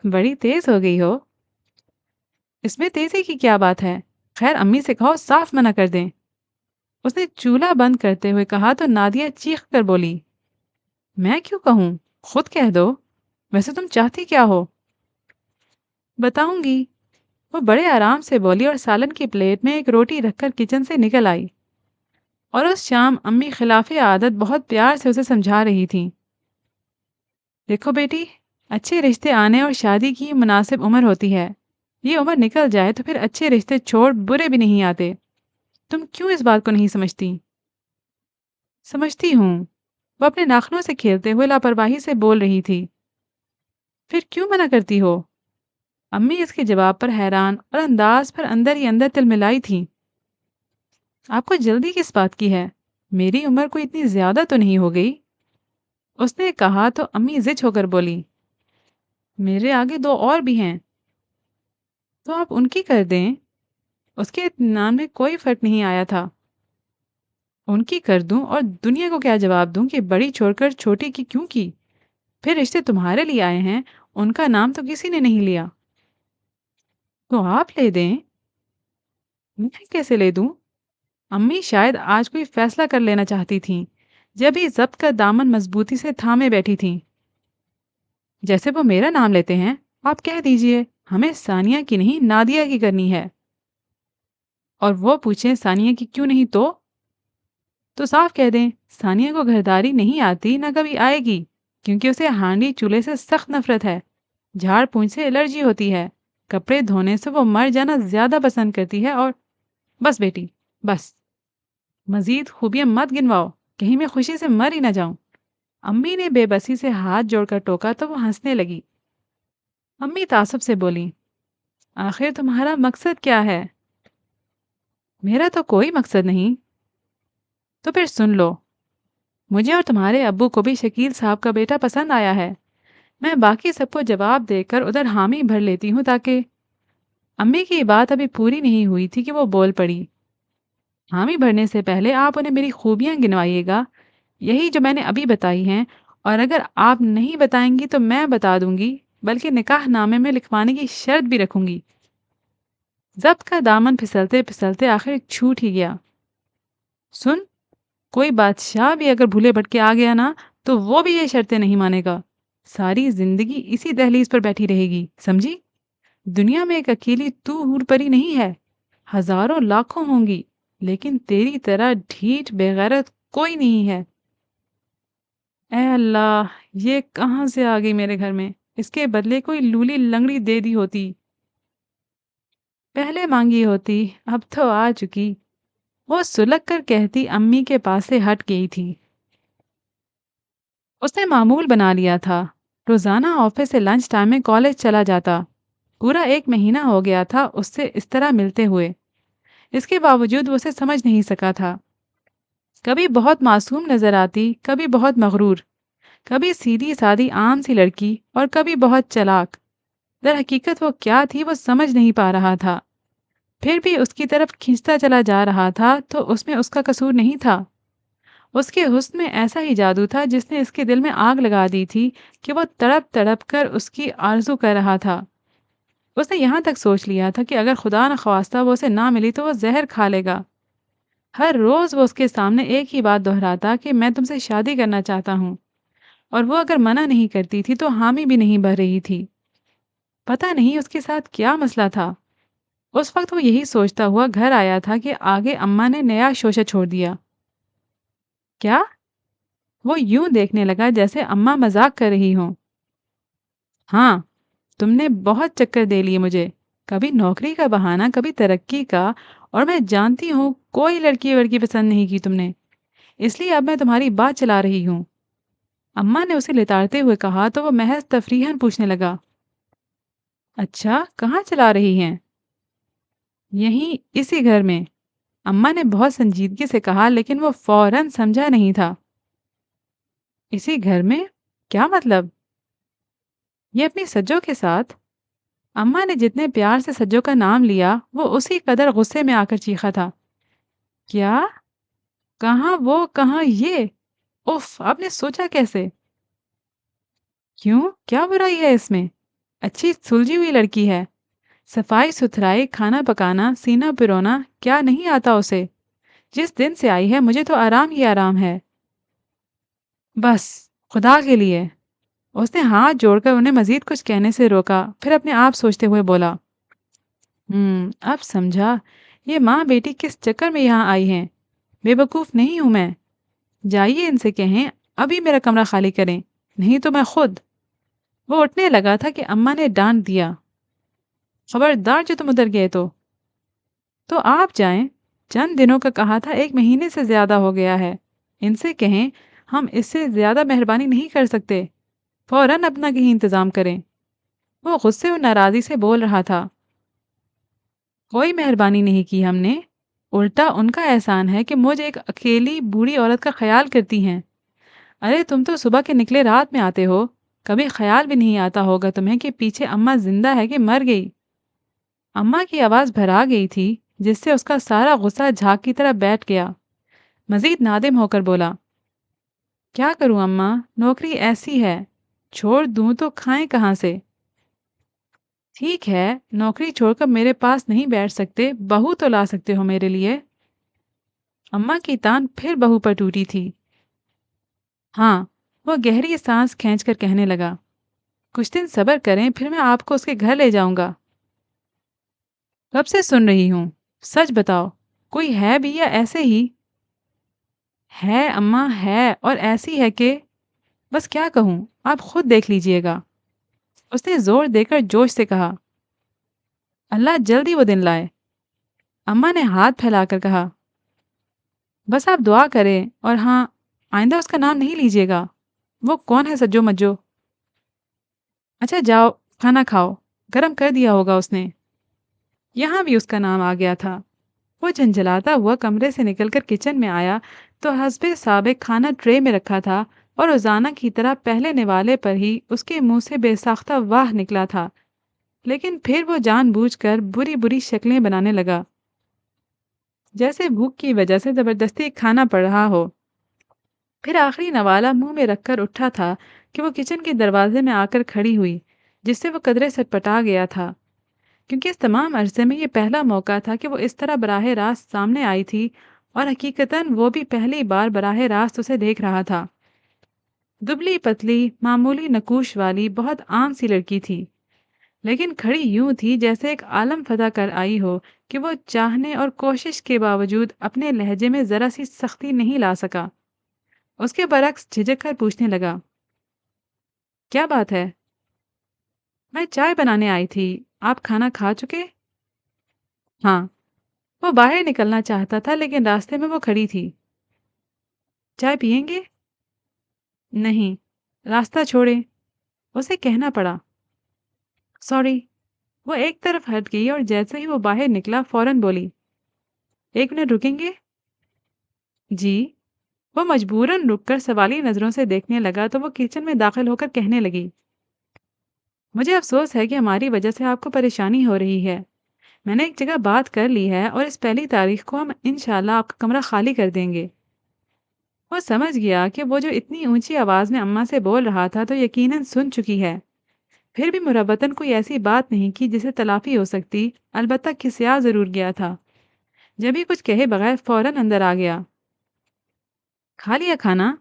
بڑی تیز ہو گئی ہو۔ اس میں تیزی کی کیا بات ہے؟ خیر امی سے کہو صاف منع کر دیں۔ اس نے چولہا بند کرتے ہوئے کہا تو نادیہ چیخ کر بولی، میں کیوں کہوں؟ خود کہہ دو، ویسے تم چاہتی کیا ہو؟ بتاؤں گی، وہ بڑے آرام سے بولی اور سالن کی پلیٹ میں ایک روٹی رکھ کر کچن سے نکل آئی۔ اور اس شام امی خلاف عادت بہت پیار سے اسے سمجھا رہی تھیں، دیکھو بیٹی، اچھے رشتے آنے اور شادی کی مناسب عمر ہوتی ہے، یہ عمر نکل جائے تو پھر اچھے رشتے چھوڑ برے بھی نہیں آتے۔ تم کیوں اس بات کو نہیں سمجھتی؟ سمجھتی ہوں، وہ اپنے ناخنوں سے کھیلتے ہوئے لاپرواہی سے بول رہی تھی۔ پھر کیوں منع کرتی ہو؟ امی اس کے جواب پر حیران اور انداز پر اندر ہی اندر تلملائی تھی۔ آپ کو جلدی کس بات کی ہے؟ میری عمر کوئی اتنی زیادہ تو نہیں ہو گئی۔ اس نے کہا تو امی زچ ہو کر بولی، میرے آگے دو اور بھی ہیں، تو آپ ان کی کر دیں۔ اس کے اطمینان میں کوئی فرق نہیں آیا تھا۔ ان کی کر دوں اور دنیا کو کیا جواب دوں کہ بڑی چھوڑ کر چھوٹی کی کیوں کی؟ پھر رشتے تمہارے لیے آئے ہیں، ان کا نام تو کسی نے نہیں لیا، تو آپ لے دیں۔ میں کیسے لے دوں؟ امی شاید آج کوئی فیصلہ کر لینا چاہتی تھیں، جب ہی ضبط کا دامن مضبوطی سے تھامے بیٹھی تھیں۔ جیسے وہ میرا نام لیتے ہیں، آپ کہہ دیجئے ہمیں ثانیہ کی نہیں نادیہ کی کرنی ہے۔ اور وہ پوچھیں ثانیہ کی کیوں نہیں تو صاف کہہ دیں ثانیہ کو گھرداری نہیں آتی، نہ کبھی آئے گی، کیونکہ اسے ہانڈی چولہے سے سخت نفرت ہے، جھاڑ پونچھ سے الرجی ہوتی ہے، کپڑے دھونے سے وہ مر جانا زیادہ پسند کرتی ہے، اور بس بیٹی بس، مزید خوبیاں مت گنواؤ، کہیں میں خوشی سے مر ہی نہ جاؤں۔ امی نے بے بسی سے ہاتھ جوڑ کر ٹوکا تو وہ ہنسنے لگی۔ امی تعصب سے بولی، آخر تمہارا مقصد کیا ہے؟ میرا تو کوئی مقصد نہیں۔ تو پھر سن لو، مجھے اور تمہارے ابو کو بھی شکیل صاحب کا بیٹا پسند آیا ہے۔ میں باقی سب کو جواب دے کر ادھر حامی بھر لیتی ہوں تاکہ… امی کی بات ابھی پوری نہیں ہوئی تھی کہ وہ بول پڑی، حامی بھرنے سے پہلے آپ انہیں میری خوبیاں گنوائیے گا، یہی جو میں نے ابھی بتائی ہیں، اور اگر آپ نہیں بتائیں گی تو میں بتا دوں گی، بلکہ نکاح نامے میں لکھوانے کی شرط بھی رکھوں گی۔ ضبط کا دامن پھسلتے پھسلتے آخر چھوٹ ہی گیا۔ سن، کوئی بادشاہ بھی اگر بھولے بھٹکے آ گیا نا تو وہ بھی یہ شرطیں نہیں مانے گا، ساری زندگی اسی دہلیز پر بیٹھی رہے گی، سمجھی؟ دنیا میں ایک اکیلی تو حور پری نہیں ہے، ہزاروں لاکھوں ہوں گی، لیکن تیری طرح ڈھیٹ بے غیرت کوئی نہیں ہے۔ اے اللہ! یہ کہاں سے آ گئی میرے گھر میں؟ اس کے بدلے کوئی لولی لنگڑی دے دی ہوتی، پہلے مانگی ہوتی، اب تو آ چکی۔ وہ سلگ کر کہتی امی کے پاس سے ہٹ گئی تھی۔ اس نے معمول بنا لیا تھا، روزانہ آفس سے لنچ ٹائم میں کالج چلا جاتا۔ پورا 1 مہینہ ہو گیا تھا اس سے اس طرح ملتے ہوئے۔ اس کے باوجود وہ اسے سمجھ نہیں سکا تھا۔ کبھی بہت معصوم نظر آتی، کبھی بہت مغرور، کبھی سیدھی سادی عام سی لڑکی اور کبھی بہت چلاک۔ در حقیقت وہ کیا تھی وہ سمجھ نہیں پا رہا تھا۔ پھر بھی اس کی طرف کھینچتا چلا جا رہا تھا تو اس میں اس کا قصور نہیں تھا۔ اس کے حسن میں ایسا ہی جادو تھا جس نے اس کے دل میں آگ لگا دی تھی کہ وہ تڑپ تڑپ کر اس کی آرزو کر رہا تھا۔ اس نے یہاں تک سوچ لیا تھا کہ اگر خدا نخواستہ وہ اسے نہ ملی تو وہ زہر کھا لے گا۔ ہر روز وہ اس کے سامنے ایک ہی بات دہراتا کہ میں تم سے شادی کرنا چاہتا ہوں، اور وہ اگر منع نہیں کرتی تھی تو حامی بھی نہیں بھر رہی تھی۔ پتہ نہیں اس کے ساتھ کیا مسئلہ تھا۔ اس وقت وہ یہی سوچتا ہوا گھر آیا تھا کہ آگے اماں نے نیا شوشہ چھوڑ دیا۔ کیا؟ وہ یوں دیکھنے لگا جیسے اماں مذاق کر رہی ہوں۔ ہاں، تم نے بہت چکر دے لیے مجھے، کبھی نوکری کا بہانہ، کبھی ترقی کا، اور میں جانتی ہوں کوئی لڑکی وڑکی پسند نہیں کی تم نے، اس لیے اب میں تمہاری بات چلا رہی ہوں۔ اماں نے اسے لتاڑتے ہوئے کہا تو وہ محض تفریحاً پوچھنے لگا، اچھا کہاں چلا رہی ہیں؟ یہیں اسی گھر میں۔ اماں نے بہت سنجیدگی سے کہا لیکن وہ فوراً سمجھا نہیں تھا۔ اسی گھر میں؟ کیا مطلب؟ یہ اپنی سجو کے ساتھ؟ اماں نے جتنے پیار سے سجو کا نام لیا وہ اسی قدر غصے میں آ کر چیخا تھا۔ کیا؟ کہاں وہ کہاں یہ؟ اف، آپ نے سوچا کیسے؟ کیوں؟ کیا برائی ہے اس میں؟ اچھی سلجھی ہوئی لڑکی ہے، صفائی ستھرائی، کھانا پکانا، سینہ پرونا، کیا نہیں آتا اسے؟ جس دن سے آئی ہے مجھے تو آرام ہی آرام ہے۔ بس، خدا کے لیے۔ اس نے ہاتھ جوڑ کر انہیں مزید کچھ کہنے سے روکا، پھر اپنے آپ سوچتے ہوئے بولا، اب سمجھا، یہ ماں بیٹی کس چکر میں یہاں آئی ہیں۔ بے وقوف نہیں ہوں میں۔ جائیے ان سے کہیں ابھی میرا کمرہ خالی کریں، نہیں تو میں خود۔ وہ اٹھنے لگا تھا کہ اماں نے ڈانٹ دیا، خبردار جو تم ادھر گئے تو آپ جائیں، چند دنوں کا کہا تھا، 1 مہینے سے زیادہ ہو گیا ہے۔ ان سے کہیں ہم اس سے زیادہ مہربانی نہیں کر سکتے، فوراً اپنا کہیں انتظام کریں۔ وہ غصے اور ناراضی سے بول رہا تھا، کوئی مہربانی نہیں کی ہم نے، الٹا ان کا احسان ہے کہ مجھ ایک اکیلی بوڑھی عورت کا خیال کرتی ہیں۔ ارے تم تو صبح کے نکلے رات میں آتے ہو، کبھی خیال بھی نہیں آتا ہوگا تمہیں کہ پیچھے اماں زندہ ہے کہ مر گئی؟ اماں کی آواز بھرا گئی تھی جس سے اس کا سارا غصہ جھاگ کی طرح بیٹھ گیا۔ مزید نادم ہو کر بولا، کیا کروں اماں، نوکری ایسی ہے، چھوڑ دوں تو کھائیں کہاں سے؟ ٹھیک ہے، نوکری چھوڑ کر میرے پاس نہیں بیٹھ سکتے، بہو تو لا سکتے ہو میرے لیے۔ اماں کی تان پھر بہو پر ٹوٹی تھی۔ ہاں، وہ گہری سانس کھینچ کر کہنے لگا، کچھ دن صبر کریں پھر میں آپ کو اس کے گھر لے جاؤں گا۔ کب سے سن رہی ہوں، سچ بتاؤ، کوئی ہے بھی یا ایسے ہی؟ ہے اماں ہے، اور ایسی ہے کہ بس کیا کہوں، آپ خود دیکھ لیجئے گا۔ اس نے زور دے کر جوش سے کہا، اللہ جلدی وہ دن لائے۔ اماں نے ہاتھ پھیلا کر کہا، بس آپ دعا کریں، اور ہاں، آئندہ اس کا نام نہیں لیجیے گا۔ وہ کون ہے سجو مجو؟ اچھا جاؤ کھانا کھاؤ، گرم کر دیا ہوگا اس نے۔ یہاں بھی اس کا نام آ گیا تھا۔ وہ جھنجھلاتا ہوا کمرے سے نکل کر کچن میں آیا تو حسب سابق کھانا ٹرے میں رکھا تھا، اور روزانہ کی طرح پہلے نوالے پر ہی اس کے منہ سے بے ساختہ واہ نکلا تھا، لیکن پھر وہ جان بوجھ کر بری بری شکلیں بنانے لگا، جیسے بھوک کی وجہ سے زبردستی کھانا پڑ رہا ہو۔ پھر آخری نوالہ منہ میں رکھ کر اٹھا تھا کہ وہ کچن کے دروازے میں آ کر کھڑی ہوئی، جس سے وہ قدرے سٹپٹا گیا تھا، کیونکہ اس تمام عرصے میں یہ پہلا موقع تھا کہ وہ اس طرح براہ راست سامنے آئی تھی، اور حقیقتاً وہ بھی پہلی بار براہ راست اسے دیکھ رہا تھا۔ دبلی پتلی، معمولی نکوش والی، بہت عام سی لڑکی تھی، لیکن کھڑی یوں تھی جیسے ایک عالم فتح کر آئی ہو کہ وہ چاہنے اور کوشش کے باوجود اپنے لہجے میں ذرا سی سختی نہیں لا سکا۔ اس کے برعکس جھجک کر پوچھنے لگا، کیا بات ہے؟ میں چائے بنانے آئی تھی، آپ کھانا کھا چکے؟ ہاں۔ وہ باہر نکلنا چاہتا تھا لیکن راستے میں وہ کھڑی تھی۔ چائے پئیں گے؟ نہیں، راستہ چھوڑیں، اسے کہنا پڑا۔ سوری۔ وہ ایک طرف ہٹ گئی اور جیسے ہی وہ باہر نکلا فوراً بولی، ایک منٹ رکیں گے؟ جی۔ وہ مجبوراً رک کر سوالی نظروں سے دیکھنے لگا تو وہ کچن میں داخل ہو کر کہنے لگی، مجھے افسوس ہے کہ ہماری وجہ سے آپ کو پریشانی ہو رہی ہے۔ میں نے ایک جگہ بات کر لی ہے اور اس پہلی تاریخ کو ہم انشاءاللہ آپ کا کمرہ خالی کر دیں گے۔ وہ سمجھ گیا کہ وہ جو اتنی اونچی آواز میں اماں سے بول رہا تھا تو یقیناً سن چکی ہے، پھر بھی مربتاً کوئی ایسی بات نہیں کی جسے تلافی ہو سکتی، البتہ کھسیا ضرور گیا تھا۔ جب ہی کچھ کہے بغیر فوراً اندر آ گیا۔ کھا لیا کھانا؟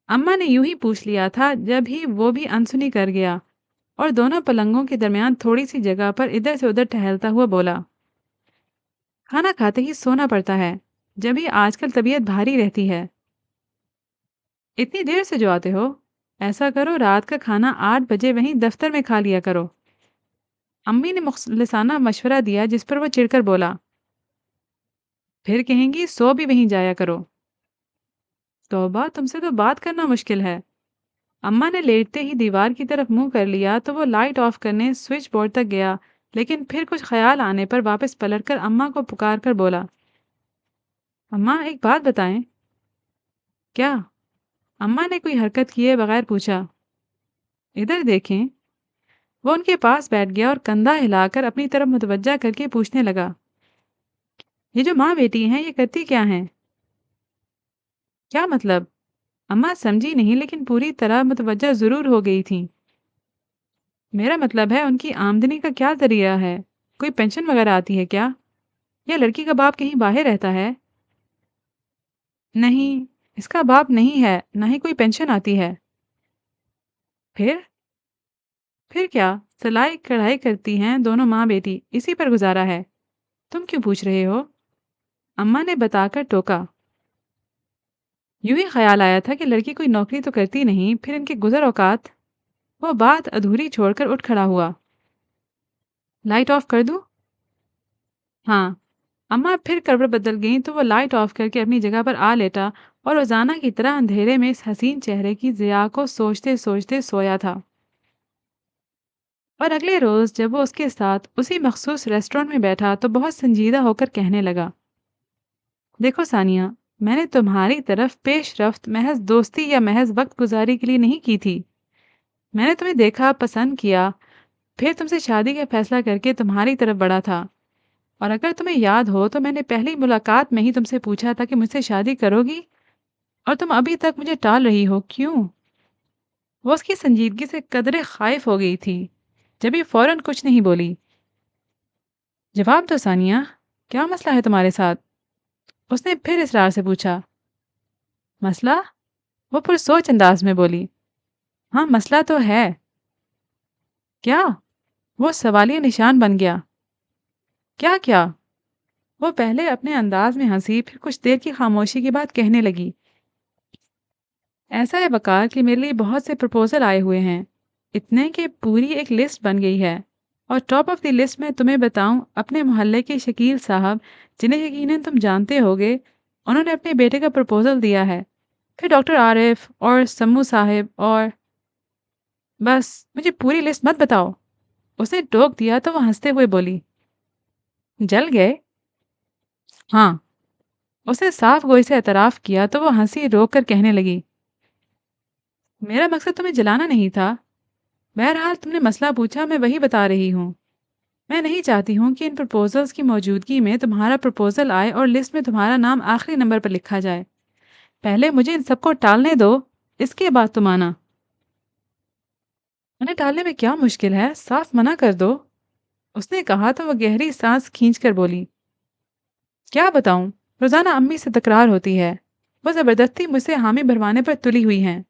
اماں نے یوں ہی پوچھ لیا تھا جب ہی وہ بھی انسنی کر گیا اور دونوں پلنگوں کے درمیان تھوڑی سی جگہ پر ادھر سے ادھر ٹہلتا ہوا بولا، کھانا کھاتے ہی سونا پڑتا ہے، جب ہی آج کل طبیعت بھاری رہتی ہے۔ اتنی دیر سے جو آتے ہو، ایسا کرو رات کا کھانا 8 بجے وہیں دفتر میں کھا لیا کرو۔ امی نے مخلصانہ مشورہ دیا جس پر وہ چڑ کر بولا، پھر کہیں گی سو بھی وہیں جایا کرو۔ توبہ، تم سے تو بات کرنا مشکل ہے۔ اماں نے لیٹتے ہی دیوار کی طرف منہ کر لیا تو وہ لائٹ آف کرنے سوئچ بورڈ تک گیا، لیکن پھر کچھ خیال آنے پر واپس پلٹ کر اماں کو پکار کر بولا، اماں ایک بات بتائیں۔ کیا؟ اماں نے کوئی حرکت کیے بغیر پوچھا۔ ادھر دیکھیں۔ وہ ان کے پاس بیٹھ گیا اور کندھا ہلا کر اپنی طرف متوجہ کر کے پوچھنے لگا، یہ جو ماں بیٹی ہیں یہ کرتی کیا ہیں؟ کیا مطلب؟ اماں سمجھی نہیں لیکن پوری طرح متوجہ ضرور ہو گئی تھیں۔ میرا مطلب ہے ان کی آمدنی کا کیا ذریعہ ہے؟ کوئی پینشن وغیرہ آتی ہے کیا؟ یا لڑکی کا باپ کہیں باہر رہتا ہے؟ نہیں، اس کا باپ نہیں ہے، نہ ہی کوئی پینشن آتی ہے۔ پھر؟ پھر کیا، سلائی کڑھائی کرتی ہیں دونوں ماں بیٹی، اسی پر گزارا ہے۔ تم کیوں پوچھ رہے ہو؟ اماں نے بتا کر ٹوکا۔ یوں ہی خیال آیا تھا کہ لڑکی کوئی نوکری تو کرتی نہیں، پھر ان کے گزر اوقات۔ وہ بات ادھوری چھوڑ کر اٹھ کھڑا ہوا۔ لائٹ آف کر دوں؟ ہاں۔ اماں پھر کروٹ بدل گئیں تو وہ لائٹ آف کر کے اپنی جگہ پر آ لیٹا اور روزانہ کی طرح اندھیرے میں اس حسین چہرے کی ضیاء کو سوچتے سوچتے سویا تھا۔ اور اگلے روز جب وہ اس کے ساتھ اسی مخصوص ریسٹورانٹ میں بیٹھا تو بہت سنجیدہ ہو کر کہنے لگا، دیکھو ثانیہ، میں نے تمہاری طرف پیش رفت محض دوستی یا محض وقت گزاری کے لیے نہیں کی تھی۔ میں نے تمہیں دیکھا، پسند کیا، پھر تم سے شادی کا فیصلہ کر کے تمہاری طرف بڑھا تھا۔ اور اگر تمہیں یاد ہو تو میں نے پہلی ملاقات میں ہی تم سے پوچھا تھا کہ مجھ سے شادی کرو گی، اور تم ابھی تک مجھے ٹال رہی ہو، کیوں؟ وہ اس کی سنجیدگی سے قدرے خائف ہو گئی تھی، جب یہ فوراً کچھ نہیں بولی۔ جواب دو ثانیہ، کیا مسئلہ ہے تمہارے ساتھ؟ اس نے پھر اصرار سے پوچھا۔ مسئلہ؟ وہ پرسوچ انداز میں بولی، ہاں مسئلہ تو ہے۔ کیا؟ وہ سوالیہ نشان بن گیا۔ کیا کیا؟ وہ پہلے اپنے انداز میں ہنسی، پھر کچھ دیر کی خاموشی کے بعد کہنے لگی، ایسا ہے وقار کہ میرے لیے بہت سے پرپوزل آئے ہوئے ہیں، اتنے کہ پوری ایک لسٹ بن گئی ہے، اور ٹاپ آف دی لسٹ میں تمہیں بتاؤں اپنے محلے کے شکیل صاحب، جنہیں یقیناً تم جانتے ہوگے، انہوں نے اپنے بیٹے کا پرپوزل دیا ہے، پھر ڈاکٹر عارف اور سمو صاحب، اور بس مجھے پوری لسٹ مت بتاؤ۔ اس نے ٹوک دیا تو وہ ہنستے ہوئے بولی، جل گئے؟ ہاں۔ اس نے صاف گوئی سے اعتراف کیا تو وہ ہنسی روک کر کہنے لگی، میرا مقصد تمہیں جلانا نہیں تھا، بہرحال تم نے مسئلہ پوچھا، میں وہی بتا رہی ہوں۔ میں نہیں چاہتی ہوں کہ ان پرپوزلز کی موجودگی میں تمہارا پرپوزل آئے اور لسٹ میں تمہارا نام آخری نمبر پر لکھا جائے۔ پہلے مجھے ان سب کو ٹالنے دو، اس کے بعد تم آنا۔ انہیں ٹالنے میں کیا مشکل ہے، صاف منع کر دو، اس نے کہا تو وہ گہری سانس کھینچ کر بولی، کیا بتاؤں، روزانہ امی سے تکرار ہوتی ہے، وہ زبردستی مجھ سے حامی بھروانے پر تلی ہوئی ہیں۔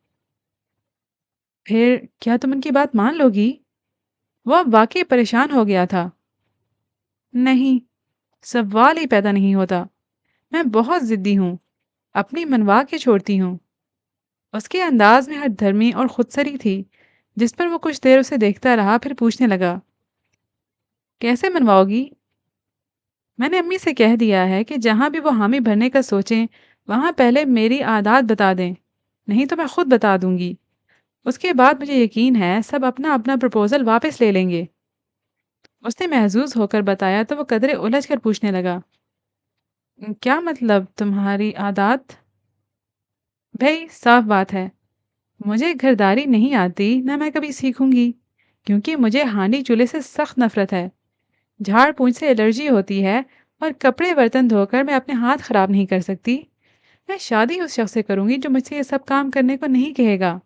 پھر کیا تم ان کی بات مان لو گی؟ وہ اب واقعی پریشان ہو گیا تھا۔ نہیں، سوال ہی پیدا نہیں ہوتا، میں بہت ضدی ہوں، اپنی منوا کے چھوڑتی ہوں۔ اس کے انداز میں ہر دھرمی اور خودسری تھی، جس پر وہ کچھ دیر اسے دیکھتا رہا، پھر پوچھنے لگا، کیسے منواؤ گی؟ میں نے امی سے کہہ دیا ہے کہ جہاں بھی وہ حامی بھرنے کا سوچیں وہاں پہلے میری عادات بتا دیں، نہیں تو میں خود بتا دوں گی۔ اس کے بعد مجھے یقین ہے سب اپنا اپنا پرپوزل واپس لے لیں گے۔ اس نے محظوظ ہو کر بتایا تو وہ قدرے الجھ کر پوچھنے لگا، کیا مطلب تمہاری عادات؟ بھئی صاف بات ہے، مجھے گھرداری نہیں آتی، نہ میں کبھی سیکھوں گی، کیونکہ مجھے ہانڈی چولہے سے سخت نفرت ہے، جھاڑ پونچھ سے الرجی ہوتی ہے، اور کپڑے برتن دھو کر میں اپنے ہاتھ خراب نہیں کر سکتی۔ میں شادی اس شخص سے کروں گی جو مجھ سے یہ سب کام کرنے کو نہیں کہے گا۔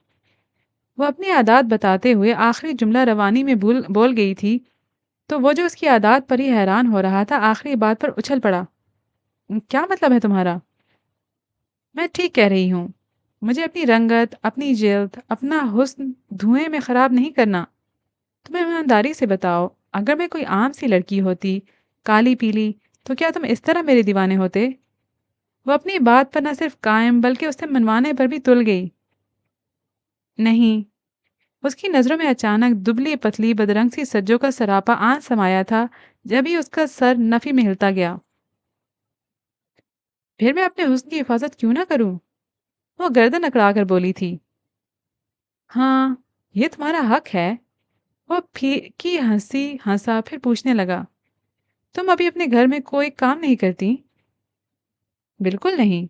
وہ اپنی عادات بتاتے ہوئے آخری جملہ روانی میں بول گئی تھی، تو وہ جو اس کی عادات پر ہی حیران ہو رہا تھا آخری بات پر اچھل پڑا، کیا مطلب ہے تمہارا؟ میں ٹھیک کہہ رہی ہوں، مجھے اپنی رنگت، اپنی جلد، اپنا حسن دھوئیں میں خراب نہیں کرنا۔ تمہیں ایمانداری سے بتاؤ، اگر میں کوئی عام سی لڑکی ہوتی، کالی پیلی، تو کیا تم اس طرح میرے دیوانے ہوتے؟ وہ اپنی بات پر نہ صرف قائم بلکہ اسے منوانے پر بھی تل گئی۔ نہیں، اس کی نظروں میں اچانک دبلی پتلی بدرنگ سی سجوں کا سراپا آن سمایا تھا، جب ہی اس کا سر نفی میں ہلتا گیا۔ پھر میں اپنے حسن کی حفاظت کیوں نہ کروں؟ وہ گردن اکڑا کر بولی تھی۔ ہاں، یہ تمہارا حق ہے۔ وہ پھیکی ہنسی ہنسا، پھر پوچھنے لگا، تم ابھی اپنے گھر میں کوئی کام نہیں کرتی؟ بالکل نہیں۔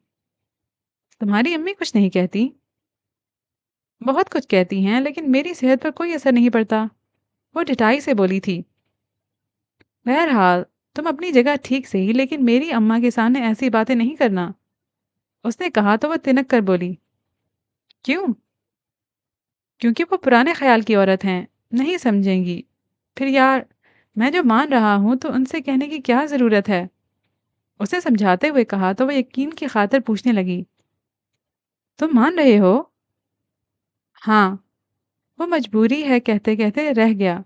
تمہاری امی کچھ نہیں کہتی؟ بہت کچھ کہتی ہیں، لیکن میری صحت پر کوئی اثر نہیں پڑتا، وہ ڈٹائی سے بولی تھی۔ بہرحال تم اپنی جگہ ٹھیک سے ہی، لیکن میری اماں کے سامنے ایسی باتیں نہیں کرنا، اس نے کہا تو وہ تنک کر بولی۔ کیوں؟ کیونکہ وہ پرانے خیال کی عورت ہیں، نہیں سمجھیں گی۔ پھر یار، میں جو مان رہا ہوں تو ان سے کہنے کی کیا ضرورت ہے؟ اسے سمجھاتے ہوئے کہا تو وہ یقین کی خاطر پوچھنے لگی، تم مان رہے ہو؟ ہاں، وہ مجبوری ہے کہتے کہتے رہ گیا۔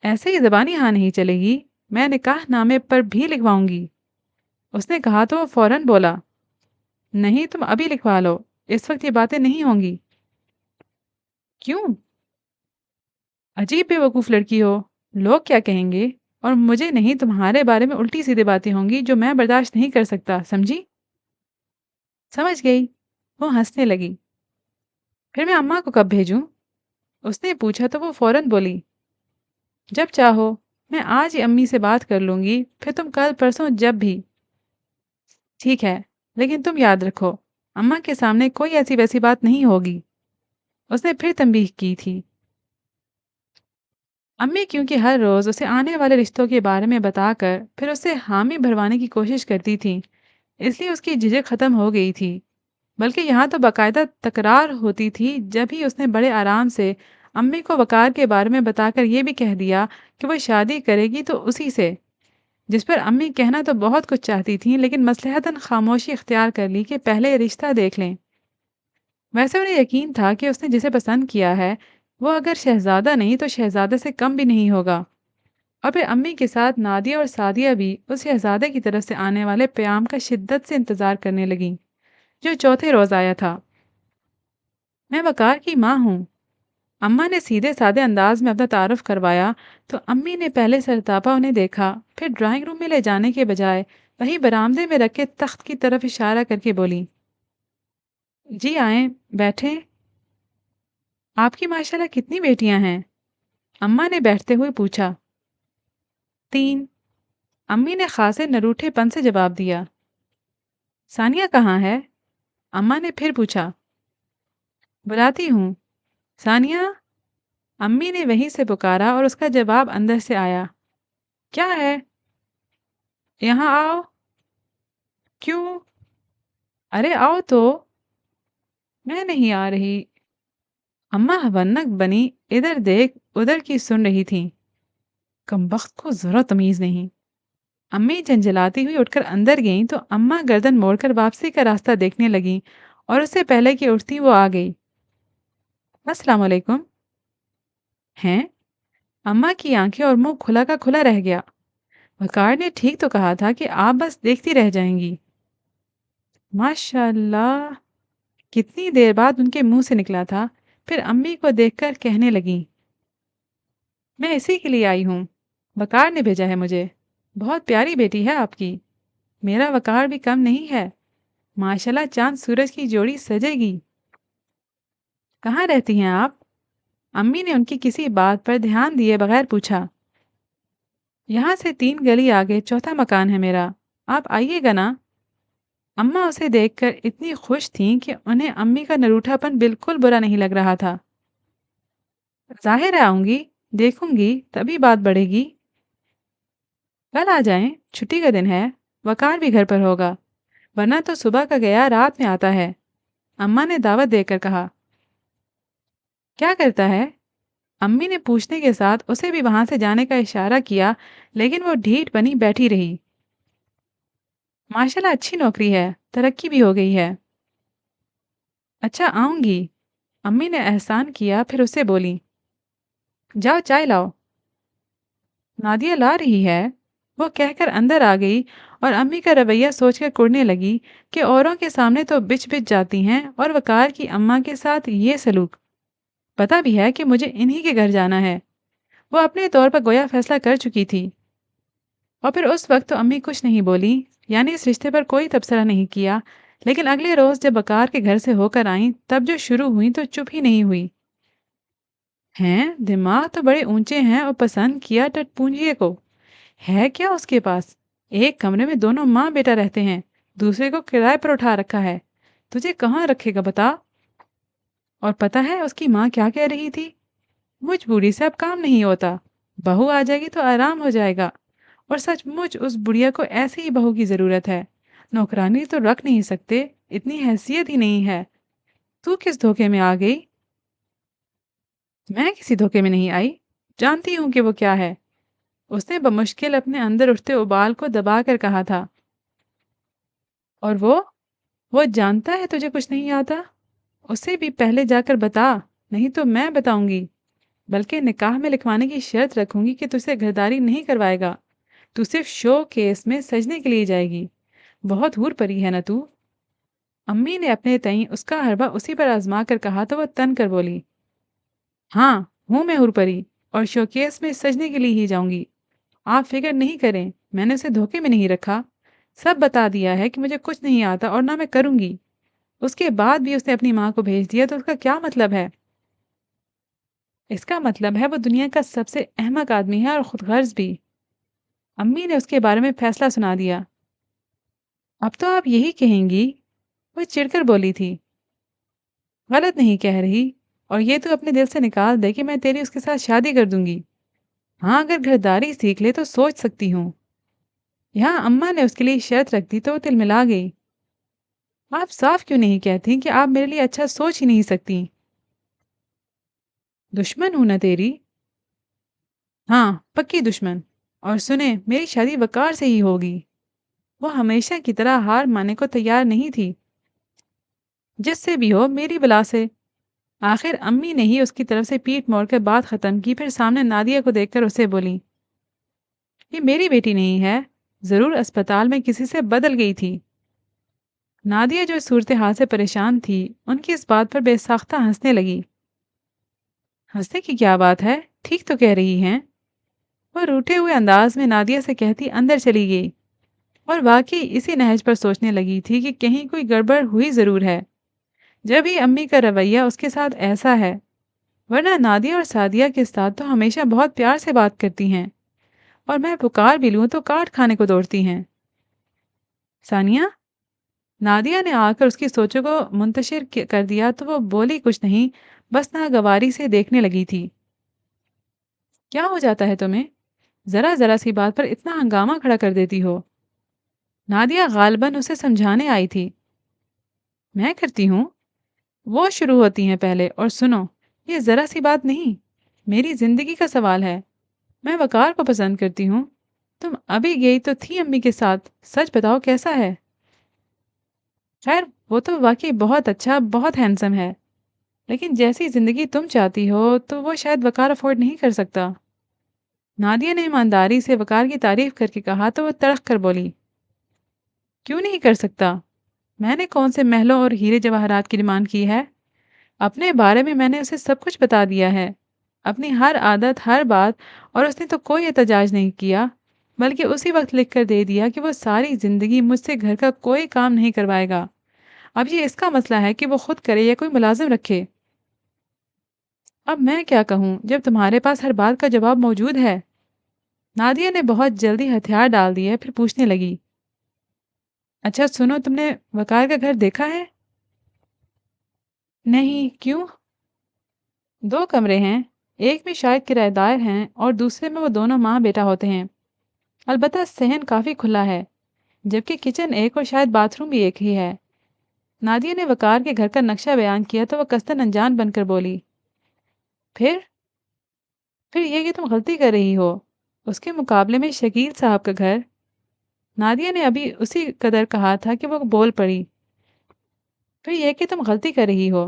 ایسے ہی زبانی ہاں نہیں چلے گی، میں نکاح نامے پر بھی لکھواؤں گی، اس نے کہا تو وہ فوراً بولا، نہیں تم ابھی لکھوا لو، اس وقت یہ باتیں نہیں ہوں گی۔ کیوں؟ عجیب بے وقوف لڑکی ہو، لوگ کیا کہیں گے؟ اور مجھے نہیں، تمہارے بارے میں الٹی سیدھی باتیں ہوں گی جو میں برداشت نہیں کر سکتا، سمجھی؟ سمجھ گئی، وہ ہنسنے لگی۔ پھر میں اماں کو کب بھیجوں؟ اس نے پوچھا تو وہ فوراً بولی، جب چاہو، میں آج ہی امی سے بات کر لوں گی، پھر تم کل پرسوں جب بھی۔ ٹھیک ہے، لیکن تم یاد رکھو، اماں کے سامنے کوئی ایسی ویسی بات نہیں ہوگی، اس نے پھر تنبیہ کی تھی۔ امی کیونکہ ہر روز اسے آنے والے رشتوں کے بارے میں بتا کر پھر اسے حامی بھروانے کی کوشش کرتی تھیں، اس لیے اس کی جھجک ختم ہو گئی تھی، بلکہ یہاں تو باقاعدہ تکرار ہوتی تھی جب ہی اس نے بڑے آرام سے امی کو وقار کے بارے میں بتا کر یہ بھی کہہ دیا کہ وہ شادی کرے گی تو اسی سے، جس پر امی کہنا تو بہت کچھ چاہتی تھیں لیکن مصلحتاً خاموشی اختیار کر لی کہ پہلے رشتہ دیکھ لیں۔ ویسے انہیں یقین تھا کہ اس نے جسے پسند کیا ہے وہ اگر شہزادہ نہیں تو شہزادے سے کم بھی نہیں ہوگا، اور پھر امی کے ساتھ نادیہ اور سعدیہ بھی اس شہزادے کی طرف سے آنے والے پیام کا شدت سے انتظار کرنے لگیں، جو چوتھے روز آیا تھا۔ میں وقار کی ماں ہوں، اماں نے سیدھے سادے انداز میں اپنا تعارف کروایا، تو امی نے پہلے سرتاپا انہیں دیکھا، پھر ڈرائنگ روم میں لے جانے کے بجائے وہیں برآمدے میں رکھے تخت کی طرف اشارہ کر کے بولی، جی آئیں، بیٹھیں۔ آپ کی ماشاءاللہ کتنی بیٹیاں ہیں؟ اماں نے بیٹھتے ہوئے پوچھا۔ 3۔ امی نے خاصے نروٹھے پن سے جواب دیا۔ ثانیہ کہاں ہے؟ اماں نے پھر پوچھا۔ بلاتی ہوں۔ ثانیہ! امی نے وہیں سے پکارا اور اس کا جواب اندر سے آیا۔ کیا ہے؟ یہاں آؤ۔ کیوں؟ ارے آؤ تو۔ میں نہیں آ رہی۔ اماں ہونک بنی، ادھر دیکھ ادھر کی سن رہی تھیں۔ کمبخت کو ذرا تمیز نہیں۔ امی جھنجھلاتی ہوئی اٹھ کر اندر گئیں تو اماں گردن موڑ کر واپسی کا راستہ دیکھنے لگیں اور اس سے پہلے کہ اٹھتی وہ آ گئی۔ السلام علیکم۔ ہیں؟ اماں کی آنکھیں اور منہ کھلا کا کھلا رہ گیا۔ وقار نے ٹھیک تو کہا تھا کہ آپ بس دیکھتی رہ جائیں گی۔ ماشاء اللہ، کتنی دیر بعد ان کے منہ سے نکلا تھا، پھر امی کو دیکھ کر کہنے لگیں، میں اسی کے لیے آئی ہوں، وقار نے بھیجا ہے مجھے، بہت پیاری بیٹی ہے آپ کی، میرا وقار بھی کم نہیں ہے، ماشاءاللہ چاند سورج کی جوڑی سجے گی۔ کہاں رہتی ہیں آپ؟ امی نے ان کی کسی بات پر دھیان دیے بغیر پوچھا۔ یہاں سے 3 گلی آگے چوتھا مکان ہے میرا، آپ آئیے گا نا؟ اماں اسے دیکھ کر اتنی خوش تھیں کہ انہیں امی کا نروٹھا پن بالکل برا نہیں لگ رہا تھا۔ ظاہر ہے آؤں گی، دیکھوں گی تبھی بات بڑھے گی۔ کل آ جائیں، چھٹی کا دن ہے، وقار بھی گھر پر ہوگا، ورنہ تو صبح کا گیا رات میں آتا ہے، اماں نے دعوت دے کر کہا۔ کیا کرتا ہے؟ امی نے پوچھنے کے ساتھ اسے بھی وہاں سے جانے کا اشارہ کیا، لیکن وہ ڈھیٹ بنی بیٹھی رہی۔ ماشاءاللہ اچھی نوکری ہے، ترقی بھی ہو گئی ہے۔ اچھا آؤں گی، امی نے احسان کیا پھر اسے بولی، جاؤ چائے لاؤ۔ نادیہ لا رہی ہے، وہ کہہ کر اندر آ گئی اور امی کا رویہ سوچ کر کڑنے لگی کہ اوروں کے سامنے تو بچ بچ جاتی ہیں اور وقار کی اماں کے ساتھ یہ سلوک۔ پتہ بھی ہے کہ مجھے انہی کے گھر جانا ہے، وہ اپنے طور پر گویا فیصلہ کر چکی تھی۔ اور پھر اس وقت تو امی کچھ نہیں بولی، یعنی اس رشتے پر کوئی تبصرہ نہیں کیا، لیکن اگلے روز جب وقار کے گھر سے ہو کر آئیں تب جو شروع ہوئی تو چپ ہی نہیں ہوئی۔ ہیں دماغ تو بڑے اونچے ہیں اور پسند کیا ٹٹ پونجیے کو، ہے کیا اس کے پاس؟ ایک کمرے میں دونوں ماں بیٹا رہتے ہیں، دوسرے کو کرائے پر اٹھا رکھا ہے، تجھے کہاں رکھے گا بتا؟ اور پتہ ہے اس کی ماں کیا کہہ رہی تھی؟ مجھ بوڑھی سے اب کام نہیں ہوتا، بہو آ جائے گی تو آرام ہو جائے گا، اور سچ مچ اس بڑھیا کو ایسی ہی بہو کی ضرورت ہے، نوکرانی تو رکھ نہیں سکتے، اتنی حیثیت ہی نہیں ہے۔ تو کس دھوکے میں آ گئی؟ میں کسی دھوکے میں نہیں آئی، جانتی ہوں کہ وہ کیا ہے، اس نے بمشکل اپنے اندر اٹھتے ابال کو دبا کر کہا تھا۔ اور وہ جانتا ہے تجھے کچھ نہیں آتا؟ اسے بھی پہلے جا کر بتا، نہیں تو میں بتاؤں گی، بلکہ نکاح میں لکھوانے کی شرط رکھوں گی کہ تجھے گھرداری نہیں کروائے گا، تو صرف شو کیس میں سجنے کے لیے جائے گی، بہت حور پری ہے نا تو؟ امی نے اپنے تئیں اس کا حربہ اسی پر آزما کر کہا تو وہ تن کر بولی، ہاں ہوں میں حور پری، اور شو کیس میں سجنے کے لیے ہی جاؤں گی، آپ فکر نہیں کریں، میں نے اسے دھوکے میں نہیں رکھا، سب بتا دیا ہے کہ مجھے کچھ نہیں آتا اور نہ میں کروں گی، اس کے بعد بھی اس نے اپنی ماں کو بھیج دیا تو اس کا کیا مطلب ہے؟ اس کا مطلب ہے وہ دنیا کا سب سے احمق آدمی ہے اور خود غرض بھی۔ امی نے اس کے بارے میں فیصلہ سنا دیا۔ اب تو آپ یہی کہیں گی، وہ چڑ کر بولی تھی۔ غلط نہیں کہہ رہی، اور یہ تو اپنے دل سے نکال دے کہ میں تیری اس کے ساتھ شادی کر دوں گی۔ ہاں اگر گھرداری سیکھ لے تو سوچ سکتی ہوں۔ یہاں اماں نے اس کے لیے شرط رکھ دی تو وہ تلملا گئی۔ آپ صاف کیوں نہیں کہتی کہ آپ میرے لیے اچھا سوچ ہی نہیں سکتی؟ دشمن ہوں نا تیری؟ ہاں پکی دشمن، اور سنیں میری شادی وقار سے ہی ہوگی۔ وہ ہمیشہ کی طرح ہار ماننے کو تیار نہیں تھی، جس سے بھی ہو میری بلا سے۔ آخر امی نے ہی اس کی طرف سے پیٹ موڑ کر بات ختم کی، پھر سامنے نادیہ کو دیکھ کر اسے بولی، یہ میری بیٹی نہیں ہے، ضرور اسپتال میں کسی سے بدل گئی تھی۔ نادیہ جو اس صورتحال سے پریشان تھی، ان کی اس بات پر بے ساختہ ہنسنے لگی۔ ہنسنے کی کیا بات ہے، ٹھیک تو کہہ رہی ہیں، وہ روٹھے ہوئے انداز میں نادیہ سے کہتی اندر چلی گئی، اور واقعی اسی نہج پر سوچنے لگی تھی کہ کہیں کوئی گڑبڑ ہوئی ضرور ہے، جب ہی امی کا رویہ اس کے ساتھ ایسا ہے، ورنہ نادیہ اور سعدیہ کے ساتھ تو ہمیشہ بہت پیار سے بات کرتی ہیں، اور میں پکار بھی لوں تو کاٹ کھانے کو دوڑتی ہیں۔ ثانیہ، نادیہ نے آ کر اس کی سوچوں کو منتشر کر دیا تو وہ بولی کچھ نہیں، بس ناگواری سے دیکھنے لگی تھی۔ کیا ہو جاتا ہے تمہیں؟ ذرا ذرا سی بات پر اتنا ہنگامہ کھڑا کر دیتی ہو۔ نادیہ غالباً اسے سمجھانے آئی تھی۔ میں کرتی ہوں؟ وہ شروع ہوتی ہیں پہلے، اور سنو، یہ ذرا سی بات نہیں، میری زندگی کا سوال ہے، میں وقار کو پسند کرتی ہوں۔ تم ابھی گئی تو تھی امی کے ساتھ، سچ بتاؤ کیسا ہے؟ خیر وہ تو واقعی بہت اچھا، بہت ہینڈسم ہے، لیکن جیسی زندگی تم چاہتی ہو تو وہ شاید وقار افورڈ نہیں کر سکتا۔ نادیہ نے ایمانداری سے وقار کی تعریف کر کے کہا تو وہ تڑخ کر بولی، کیوں نہیں کر سکتا؟ میں نے کون سے محلوں اور ہیرے جواہرات کی ڈیمانڈ کی ہے؟ اپنے بارے میں نے اسے سب کچھ بتا دیا ہے، اپنی ہر عادت، ہر بات، اور اس نے تو کوئی احتجاج نہیں کیا، بلکہ اسی وقت لکھ کر دے دیا کہ وہ ساری زندگی مجھ سے گھر کا کوئی کام نہیں کروائے گا۔ اب یہ اس کا مسئلہ ہے کہ وہ خود کرے یا کوئی ملازم رکھے۔ اب میں کیا کہوں جب تمہارے پاس ہر بات کا جواب موجود ہے؟ نادیہ نے بہت جلدی ہتھیار ڈال دیے، پھر پوچھنے لگی، اچھا سنو، تم نے وقار کا گھر دیکھا ہے؟ نہیں، کیوں؟ دو کمرے ہیں، ایک میں شاید کرایہ دار ہیں اور دوسرے میں وہ دونوں ماں بیٹا ہوتے ہیں۔ البتہ صحن کافی کھلا ہے، جبکہ کچن ایک اور شاید باتھ روم بھی ایک ہی ہے۔ نادیہ نے وقار کے گھر کا نقشہ بیان کیا تو وہ قصدن انجان بن کر بولی، پھر پھر یہ کہ تم غلطی کر رہی ہو، اس کے مقابلے میں شکیل صاحب کا گھر۔ نادیہ نے ابھی اسی قدر کہا تھا کہ وہ بول پڑی، پھر یہ کہ تم غلطی کر رہی ہو،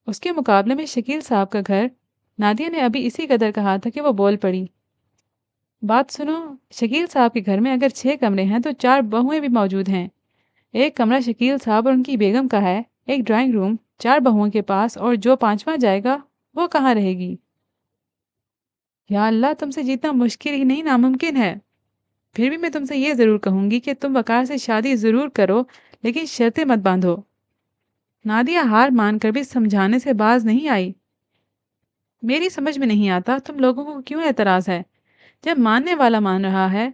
اس کے مقابلے میں شکیل صاحب کا گھر۔ نادیہ نے ابھی اسی قدر کہا تھا کہ وہ بول پڑی، بات سنو، شکیل صاحب کے گھر میں اگر 6 کمرے ہیں تو 4 بہویں بھی موجود ہیں۔ ایک کمرہ شکیل صاحب اور ان کی بیگم کا ہے، ایک ڈرائنگ روم 4 بہوؤں کے پاس، اور جو پانچواں جائے گا وہ کہاں رہے گی؟ یا اللہ، تم سے جیتنا مشکل ہی نہیں ناممکن ہے۔ پھر بھی میں تم سے یہ ضرور کہوں گی کہ تم وقار سے شادی ضرور کرو، لیکن شرطیں مت باندھو۔ نادیہ ہار مان کر بھی سمجھانے سے باز نہیں آئی۔ میری سمجھ میں نہیں آتا تم لوگوں کو کیوں اعتراض ہے؟ جب ماننے والا مان رہا ہے،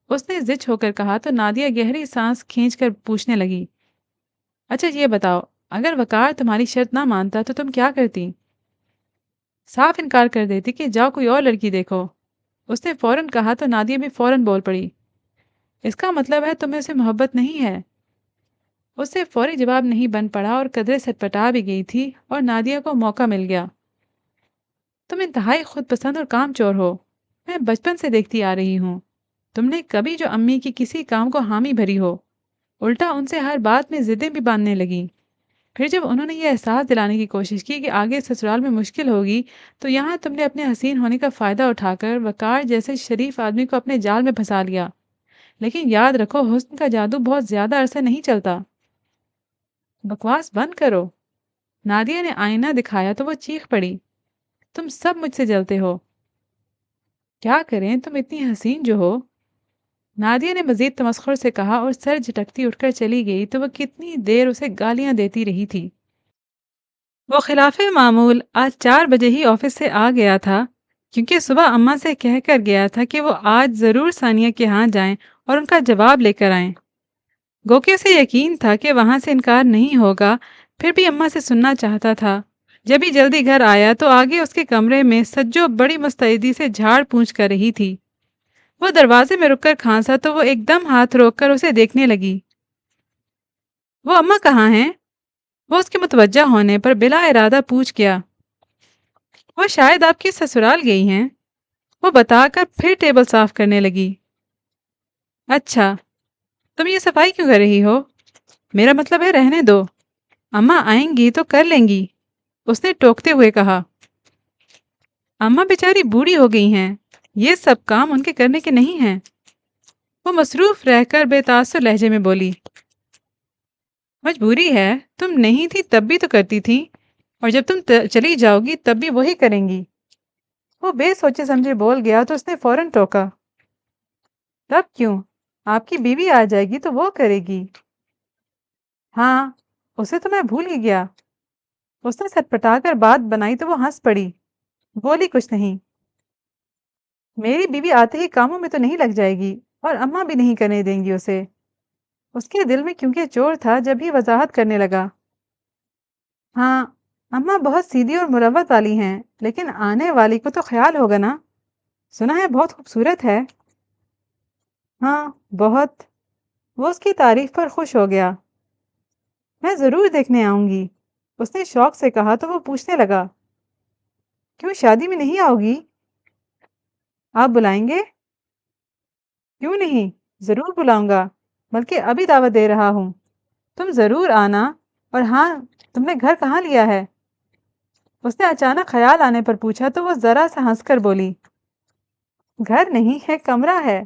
اس نے زچ ہو کر کہا تو نادیہ گہری سانس کھینچ کر پوچھنے لگی، اچھا یہ بتاؤ، اگر وقار تمہاری شرط نہ مانتا تو تم کیا کرتی؟ صاف انکار کر دیتی کہ جاؤ کوئی اور لڑکی دیکھو۔ اس نے فوراً کہا تو نادیہ بھی فوراً بول پڑی، اس کا مطلب ہے تمہیں اسے محبت نہیں ہے؟ اس سے فوری جواب نہیں بن پڑا اور قدرے سٹپٹا بھی گئی تھی اور نادیہ کو موقع مل گیا۔ تم انتہائی خود پسند اور کام چور ہو، میں بچپن سے دیکھتی آ رہی ہوں۔ تم نے کبھی جو امی کی کسی کام کو حامی بھری ہو، الٹا ان سے ہر بات میں ضدیں بھی باندھنے لگی۔ پھر جب انہوں نے یہ احساس دلانے کی کوشش کی کہ آگے سسرال میں مشکل ہوگی، تو یہاں تم نے اپنے حسین ہونے کا فائدہ اٹھا کر وقار جیسے شریف آدمی کو اپنے جال میں پھنسا لیا۔ لیکن یاد رکھو، حسن کا جادو بہت زیادہ عرصے نہیں چلتا۔ بکواس بند کرو۔ نادیہ نے آئینہ دکھایا تو وہ چیخ پڑی، تم سب مجھ سے جلتے ہو۔ کیا کریں، تم اتنی حسین جو ہو۔ نادیہ نے مزید تمسخر سے کہا اور سر جھٹکتی اٹھ کر چلی گئی تو وہ کتنی دیر اسے گالیاں دیتی رہی تھی۔ وہ خلاف معمول آج 4 بجے ہی آفس سے آ گیا تھا، کیونکہ صبح اماں سے کہہ کر گیا تھا کہ وہ آج ضرور ثانیہ کے ہاں جائیں اور ان کا جواب لے کر آئیں۔ گو کہ اسے یقین تھا کہ وہاں سے انکار نہیں ہوگا، پھر بھی اماں سے سننا چاہتا تھا۔ جب ہی جلدی گھر آیا تو آگے اس کے کمرے میں سجو بڑی مستعدی سے جھاڑ پونچھ کر رہی تھی۔ وہ دروازے میں رک کر کھانسا تو وہ ایک دم ہاتھ روک کر اسے دیکھنے لگی۔ وہ اماں کہاں ہیں؟ وہ اس کے متوجہ ہونے پر بلا ارادہ پوچھ گیا۔ وہ شاید آپ کی سسرال گئی ہیں، وہ بتا کر پھر ٹیبل صاف کرنے لگی۔ اچھا، تم یہ صفائی کیوں کر رہی ہو؟ میرا مطلب ہے رہنے دو، اماں آئیں گی تو کر لیں گی، اس نے ٹوکتے ہوئے کہا۔ اماں بیچاری بوڑھی ہو گئی ہیں، یہ سب کام ان کے کرنے کے نہیں ہیں۔ وہ مصروف رہ کر بے تاثر لہجے میں بولی، مجبوری ہے، تم نہیں تھی تب بھی تو کرتی تھی، اور جب تم چلی جاؤ گی تب بھی وہی کریں گی۔ وہ بے سوچے سمجھے بول گیا تو اس نے فوراً ٹوکا، تب کیوں؟ آپ کی بیوی آ جائے گی تو وہ کرے گی۔ ہاں، اسے تو میں بھول ہی گیا۔ اس نے سٹپٹا کر بات بنائی تو وہ ہنس پڑی، بولی کچھ نہیں، میری بیوی آتے ہی کاموں میں تو نہیں لگ جائے گی، اور اماں بھی نہیں کرنے دیں گی اسے۔ اس کے دل میں کیونکہ چور تھا، جب ہی وضاحت کرنے لگا، ہاں، اماں بہت سیدھی اور مروت والی ہیں، لیکن آنے والی کو تو خیال ہوگا نا، سنا ہے بہت خوبصورت ہے۔ ہاں، بہت۔ وہ اس کی تعریف پر خوش ہو گیا۔ میں ضرور دیکھنے آؤں گی، اس نے شوق سے کہا تو وہ پوچھنے لگا، کیوں شادی میں نہیں آؤ گی؟ آپ بلائیں گے؟ کیوں نہیں، ضرور بلاؤں گا، بلکہ ابھی دعوت دے رہا ہوں، تم ضرور آنا۔ اور ہاں، تم نے گھر کہاں لیا ہے؟ اس نے اچانک خیال آنے پر پوچھا تو وہ ذرا سا ہنس کر بولی، گھر نہیں ہے، کمرہ ہے،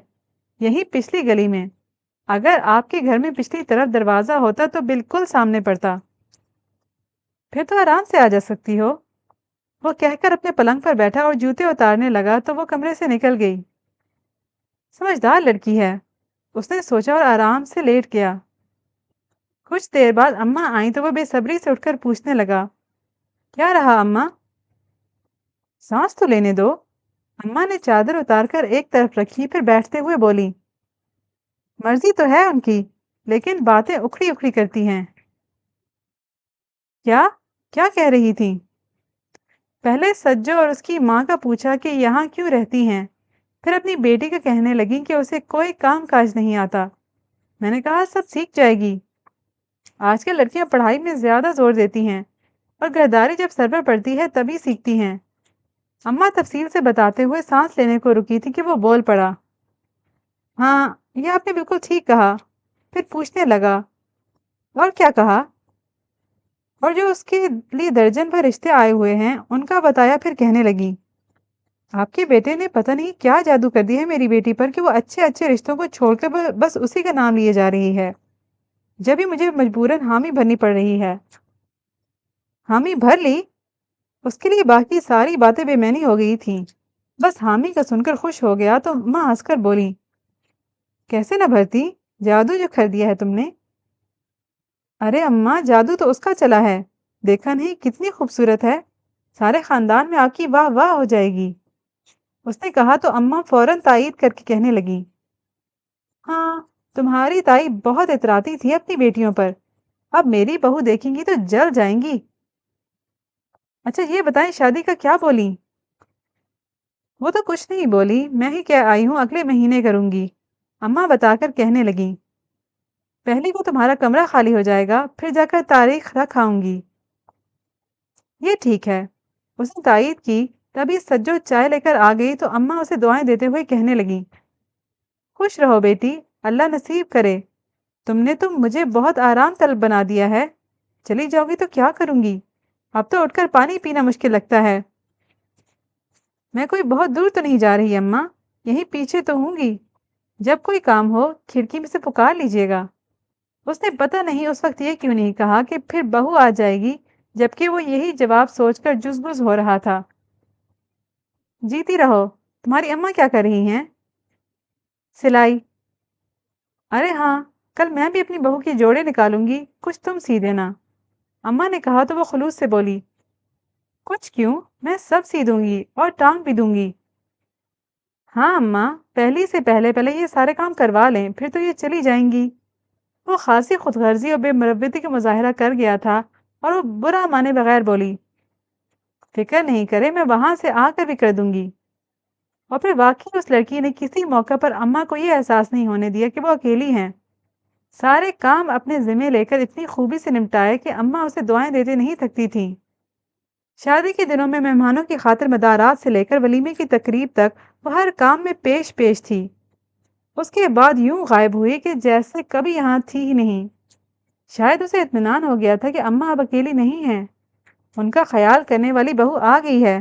یہی پچھلی گلی میں، اگر آپ کے گھر میں پچھلی طرف دروازہ ہوتا تو بالکل سامنے پڑتا۔ پھر تو آرام سے آ جا سکتی ہو۔ وہ کہہ کر اپنے پلنگ پر بیٹھا اور جوتے اتارنے لگا تو وہ کمرے سے نکل گئی۔ سمجھدار لڑکی ہے، اس نے سوچا اور آرام سے لیٹ گیا۔ کچھ دیر بعد اماں آئیں تو وہ بے صبری سے اٹھ کر پوچھنے لگا، کیا رہا اماں؟ سانس تو لینے دو۔ اماں نے چادر اتار کر ایک طرف رکھی، پھر بیٹھتے ہوئے بولی، مرضی تو ہے ان کی، لیکن باتیں اکھڑی اکھڑی کرتی ہیں۔ کیا کیا کہہ رہی تھی؟ پہلے سجو اور اس کی ماں کا پوچھا کہ یہاں کیوں رہتی ہیں، پھر اپنی بیٹی کا کہنے لگی کہ اسے کوئی کام کاج نہیں آتا۔ میں نے کہا سب سیکھ جائے گی۔ آج کل لڑکیاں پڑھائی میں زیادہ زور دیتی ہیں اور گھرداری جب سر پر پڑتی ہے تبھی سیکھتی ہیں۔ اماں تفصیل سے بتاتے ہوئے سانس لینے کو رکی تھی کہ وہ بول پڑا، ہاں یہ آپ نے بالکل ٹھیک کہا۔ پھر پوچھنے لگا، اور کیا کہا؟ اور جو اس کے لیے درجن بھر رشتے آئے ہوئے ہیں ان کا بتایا۔ پھر کہنے لگی، آپ کے بیٹے نے پتہ نہیں کیا جادو کر دیا ہے میری بیٹی پر کہ وہ اچھے اچھے رشتوں کو چھوڑ کر بس اسی کا نام لیے جا رہی ہے، جب ہی مجھے مجبوراً حامی بھرنی پڑ رہی ہے۔ حامی بھر لی؟ اس کے لیے باقی ساری باتیں بے معنی ہو گئی تھیں۔ بس حامی کا سن کر خوش ہو گیا تو ماں ہنس کر بولی، کیسے نہ بھرتی، جادو جو کر دیا ہے تم نے۔ ارے اماں جادو تو اس کا چلا ہے، دیکھا نہیں کتنی خوبصورت ہے، سارے خاندان میں آپ کی واہ واہ ہو جائے گی۔ اس نے کہا تو اماں فوراً تائید کر کے کہنے لگی، ہاں تمہاری تائی بہت اتراتی تھی اپنی بیٹیوں پر، اب میری بہو دیکھیں گی تو جل جائیں گی۔ اچھا یہ بتائیں شادی کا کیا بولی؟ وہ تو کچھ نہیں بولی، میں ہی کہہ آئی ہوں اگلے مہینے کروں گی، اماں بتا کر کہنے لگی، پہلے وہ تمہارا کمرہ خالی ہو جائے گا پھر جا کر تاریخ رکھ آؤں گی۔ یہ ٹھیک ہے، اس نے تائید کی۔ تبھی سجو چائے لے کر آ گئی تو اماں اسے دعائیں دیتے ہوئے کہنے لگی، خوش رہو بیٹی، اللہ نصیب کرے، تم نے تو مجھے بہت آرام طلب بنا دیا ہے، چلی جاؤ گی تو کیا کروں گی، اب تو اٹھ کر پانی پینا مشکل لگتا ہے۔ میں کوئی بہت دور تو نہیں جا رہی اماں، یہیں پیچھے تو ہوں گی، جب کوئی کام ہو کھڑکی میں سے پکار لیجیے گا۔ اس نے پتہ نہیں اس وقت یہ کیوں نہیں کہا کہ پھر بہو آ جائے گی، جبکہ وہ یہی جواب سوچ کر جزبز ہو رہا تھا۔ جیتی رہو، تمہاری اماں کیا کر رہی ہیں؟ سلائی۔ ارے ہاں، کل میں بھی اپنی بہو کی جوڑے نکالوں گی، کچھ تم سی دینا، اماں نے کہا تو وہ خلوص سے بولی، کچھ کیوں، میں سب سی دوں گی اور ٹانگ بھی دوں گی۔ ہاں اماں، پہلی سے پہلے یہ سارے کام کروا لیں، پھر تو یہ چلی جائیں گی۔ وہ خاصی خود غرضی اور بے مروتی کا مظاہرہ کر گیا تھا اور وہ برا مانے بغیر بولی، فکر نہیں کرے، میں وہاں سے آ کر بھی کر دوں گی۔ اور پھر واقعی اس لڑکی نے کسی موقع پر اماں کو یہ احساس نہیں ہونے دیا کہ وہ اکیلی ہیں، سارے کام اپنے ذمہ لے کر اتنی خوبی سے نمٹائے کہ اماں اسے دعائیں دیتے نہیں تھکتی تھیں۔ شادی کے دنوں میں مہمانوں کی خاطر مدارات سے لے کر ولیمے کی تقریب تک وہ ہر کام میں پیش پیش تھی۔ اس کے بعد یوں غائب ہوئی کہ جیسے کبھی یہاں تھی ہی نہیں۔ شاید اسے اطمینان ہو گیا تھا کہ اماں اب اکیلی نہیں ہیں، ان کا خیال کرنے والی بہو آ گئی ہے۔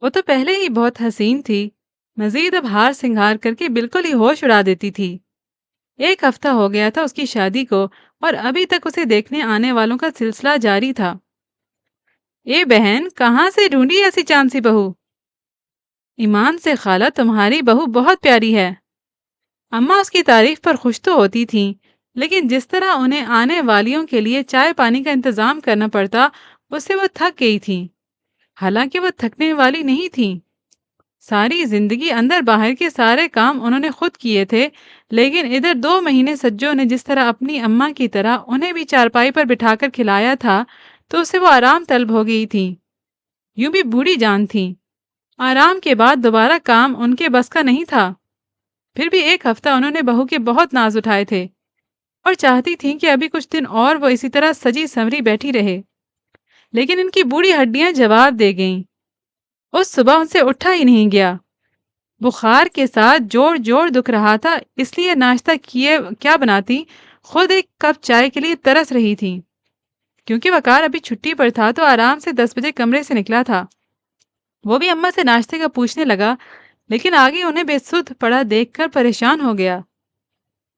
وہ تو پہلے ہی بہت حسین تھی، مزید اب ہار سنگھار کر کے بالکل ہی ہوش اڑا دیتی تھی۔ ایک ہفتہ ہو گیا تھا اس کی شادی کو اور ابھی تک اسے دیکھنے آنے والوں کا سلسلہ جاری تھا۔ اے بہن، کہاں سے ڈھونڈی ایسی چاند سی بہو؟ ایمان سے خالہ، تمہاری بہو بہت پیاری ہے۔ اماں اس کی تعریف پر خوش تو ہوتی تھیں، لیکن جس طرح انہیں آنے والیوں کے لیے چائے پانی کا انتظام کرنا پڑتا اس سے وہ تھک گئی تھیں۔ حالانکہ وہ تھکنے والی نہیں تھیں، ساری زندگی اندر باہر کے سارے کام انہوں نے خود کیے تھے، لیکن ادھر 2 مہینے سجو نے جس طرح اپنی اماں کی طرح انہیں بھی چارپائی پر بٹھا کر کھلایا تھا تو اسے وہ آرام طلب ہو گئی تھیں، یوں بھی بوڑھی جان تھیں۔ آرام کے بعد دوبارہ کام ان کے بس کا نہیں تھا۔ پھر بھی ایک ہفتہ انہوں نے بہو کے بہت ناز اٹھائے تھے اور چاہتی تھیں کہ ابھی کچھ دن اور وہ اسی طرح سجی سنوری بیٹھی رہے، لیکن ان کی بوڑھی ہڈیاں جواب دے گئیں۔ اس صبح ان سے اٹھا ہی نہیں گیا، بخار کے ساتھ جوڑ جوڑ دکھ رہا تھا، اس لیے ناشتہ کیے کیا بناتی، خود ایک کپ چائے کے لیے ترس رہی تھی۔ کیونکہ وقار ابھی چھٹی پر تھا تو آرام سے 10 بجے کمرے سے نکلا تھا۔ وہ بھی اماں سے ناشتے کا پوچھنے لگا، لیکن آگے انہیں بے سدھ پڑا دیکھ کر پریشان ہو گیا۔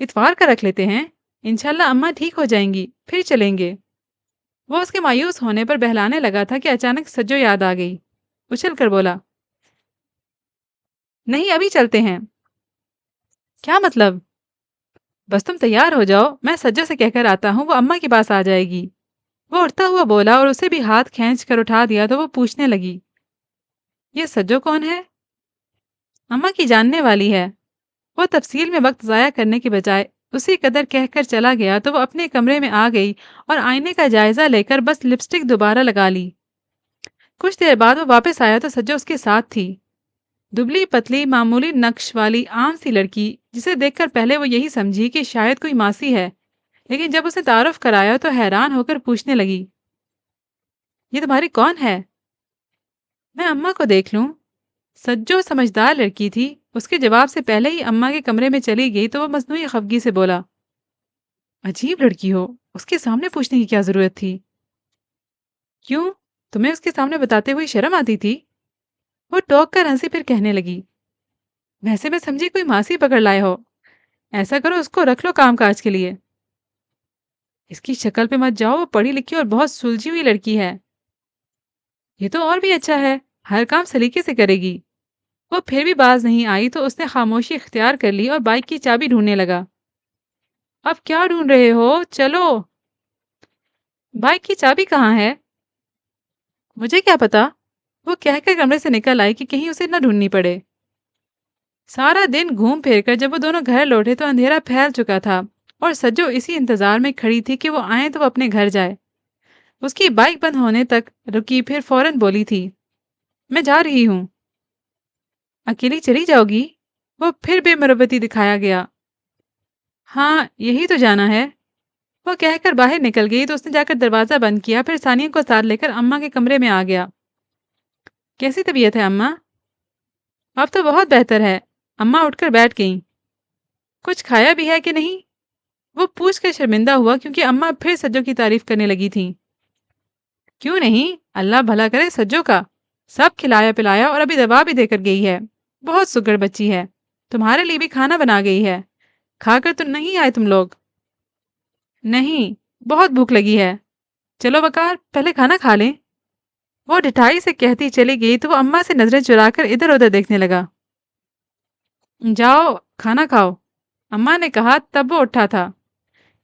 اتوار کا رکھ لیتے ہیں، انشاءاللہ اماں ٹھیک ہو جائیں گی، پھر چلیں گے۔ وہ اس کے مایوس ہونے پر بہلانے لگا تھا کہ اچانک سجو یاد آ گئی۔ اچھل کر بولا، نہیں ابھی چلتے ہیں۔ کیا مطلب؟ بس تم تیار ہو جاؤ، میں سجو سے کہہ کر آتا ہوں، وہ اماں کے پاس آ جائے گی۔ وہ اٹھتا ہوا بولا اور اسے بھی ہاتھ کھینچ کر اٹھا دیا تو وہ پوچھنے لگی، یہ سجو کون ہے؟ اماں کی جاننے والی ہے۔ وہ تفصیل میں وقت ضائع کرنے کے بجائے اسی قدر کہہ کر چلا گیا تو وہ اپنے کمرے میں آ گئی اور آئینے کا جائزہ لے کر بس لپسٹک دوبارہ لگا لی۔ کچھ دیر بعد وہ واپس آیا تو سجو اس کے ساتھ تھی، دبلی پتلی معمولی نقش والی عام سی لڑکی جسے دیکھ کر پہلے وہ یہی سمجھی کہ شاید کوئی ماسی ہے، لیکن جب اسے تعارف کرایا تو حیران ہو کر پوچھنے لگی، یہ تمہاری کون ہے؟ میں اماں کو دیکھ لوں؟ سجو سمجھدار لڑکی تھی، اس کے جواب سے پہلے ہی اماں کے کمرے میں چلی گئی تو وہ مصنوعی خفگی سے بولا، عجیب لڑکی ہو، اس کے سامنے پوچھنے کی کیا ضرورت تھی؟ کیوں؟ تمہیں اس کے سامنے بتاتے ہوئے شرم آتی تھی؟ وہ ٹوک کر ہنسی پھر کہنے لگی، ویسے میں سمجھی کوئی ماسی پکڑ لائے ہو، ایسا کرو اس کو رکھ لو کام کاج کے لیے۔ اس کی شکل پہ مت جاؤ، وہ پڑھی لکھی اور بہت سلجھی ہوئی لڑکی ہے۔ یہ تو اور بھی اچھا ہے، ہر کام سلیقے سے کرے گی۔ وہ پھر بھی باز نہیں آئی تو اس نے خاموشی اختیار کر لی اور بائک کی چابی ڈھونڈنے لگا۔ اب کیا ڈھونڈ رہے ہو؟ چلو۔ بائک کی چابی کہاں ہے؟ مجھے کیا پتا؟ وہ کہہ کر کمرے سے نکل آئی کہ کہیں اسے نہ ڈھونڈنی پڑے۔ سارا دن گھوم پھر کر جب وہ دونوں گھر لوٹے تو اندھیرا پھیل چکا تھا اور سجو اسی انتظار میں کھڑی تھی کہ وہ آئیں تو وہ اپنے گھر جائے۔ اس کی بائک بند ہونے تک رکی، پھر فوراً بولی تھی، میں جا رہی ہوں۔ اکیلی چلی جاؤ گی؟ وہ پھر بے مروتی دکھایا گیا۔ ہاں یہی تو جانا ہے۔ وہ کہہ کر باہر نکل گئی تو اس نے جا کر دروازہ بند کیا، پھر ثانیہ کو ساتھ لے کر اماں کے کمرے میں آ گیا۔ کیسی طبیعت ہے اماں؟ اب تو بہت بہتر ہے۔ اماں اٹھ کر بیٹھ گئیں۔ کچھ کھایا بھی ہے کہ نہیں؟ وہ پوچھ کر شرمندہ ہوا کیونکہ اماں پھر سجو کی تعریف کرنے لگی تھیں۔ کیوں نہیں؟ اللہ بھلا کرے سجو کا، سب کھلایا پلایا اور ابھی دوا بھی دے کر گئی ہے۔ بہت سگڑ بچی ہے، تمہارے لیے بھی کھانا بنا گئی ہے، کھا کر تو نہیں آئے تم لوگ؟ نہیں، بہت بھوک لگی ہے۔ چلو وقار پہلے کھانا کھا لیں۔ وہ ڈٹھائی سے کہتی چلی گئی تو وہ اماں سے نظریں چرا کر ادھر ادھر دیکھنے لگا۔ جاؤ کھانا کھاؤ، اماں نے کہا، تب وہ اٹھا تھا۔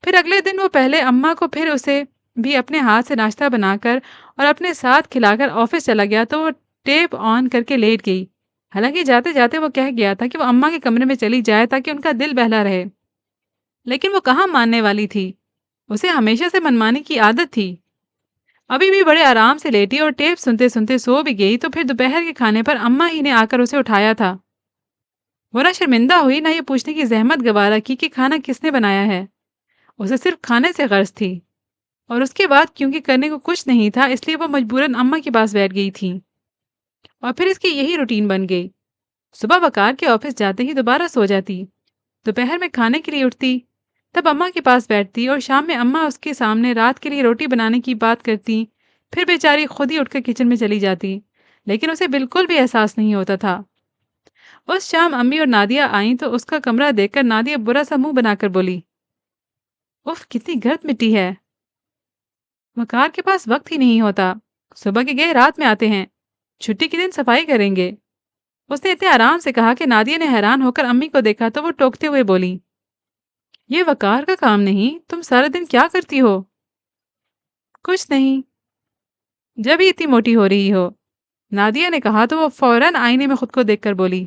پھر اگلے دن وہ پہلے اماں کو پھر اسے بھی اپنے ہاتھ سے ناشتہ بنا کر اور اپنے ساتھ کھلا کر آفس چلا گیا تو وہ ٹیپ آن کر کے لیٹ گئی۔ حالانکہ جاتے جاتے وہ کہہ گیا تھا کہ وہ اماں کے کمرے میں چلی جائے تاکہ ان کا دل بہلا رہے، لیکن وہ کہاں ماننے والی تھی، اسے ہمیشہ سے منمانی کی عادت تھی۔ ابھی بھی بڑے آرام سے لیٹی اور ٹیپ سنتے سنتے سو بھی گئی تو پھر دوپہر کے کھانے پر اماں ہی نے آ کر اسے اٹھایا تھا۔ وہ نہ شرمندہ ہوئی نہ یہ پوچھنے کی زحمت گوارا کی کہ کھانا کس نے بنایا ہے، اسے صرف کھانے سے غرض تھی۔ اور اس کے بعد کیونکہ کرنے کو کچھ نہیں تھا اس لیے وہ مجبوراً اماں کے پاس بیٹھ گئی تھی، اور پھر اس کی یہی روٹین بن گئی۔ صبح وقار کے آفس جاتے ہی دوبارہ سو جاتی، دوپہر میں کھانے کے لیے اٹھتی، تب اماں کے پاس بیٹھتی اور شام میں اماں اس کے سامنے رات کے لیے روٹی بنانے کی بات کرتی، پھر بیچاری خود ہی اٹھ کر کچن میں چلی جاتی، لیکن اسے بالکل بھی احساس نہیں ہوتا تھا۔ اس شام امی اور نادیہ آئیں تو اس کا کمرہ دیکھ کر نادیہ برا سا منہ بنا کر بولی، اف کتنی گرد مٹی ہے، وقار کے پاس وقت ہی نہیں ہوتا، صبح کے گئے رات میں آتے ہیں، چھٹی کے دن صفائی کریں گے۔ اس نے اتنے آرام سے کہا کہ نادیہ نے حیران ہو کر امی کو دیکھا تو وہ ٹوکتے ہوئے بولی، یہ وقار کا کام نہیں، تم سارا دن کیا کرتی ہو؟ کچھ نہیں، جب ہی اتنی موٹی ہو رہی ہو، نادیہ نے کہا تو وہ فوراً آئینے میں خود کو دیکھ کر بولی،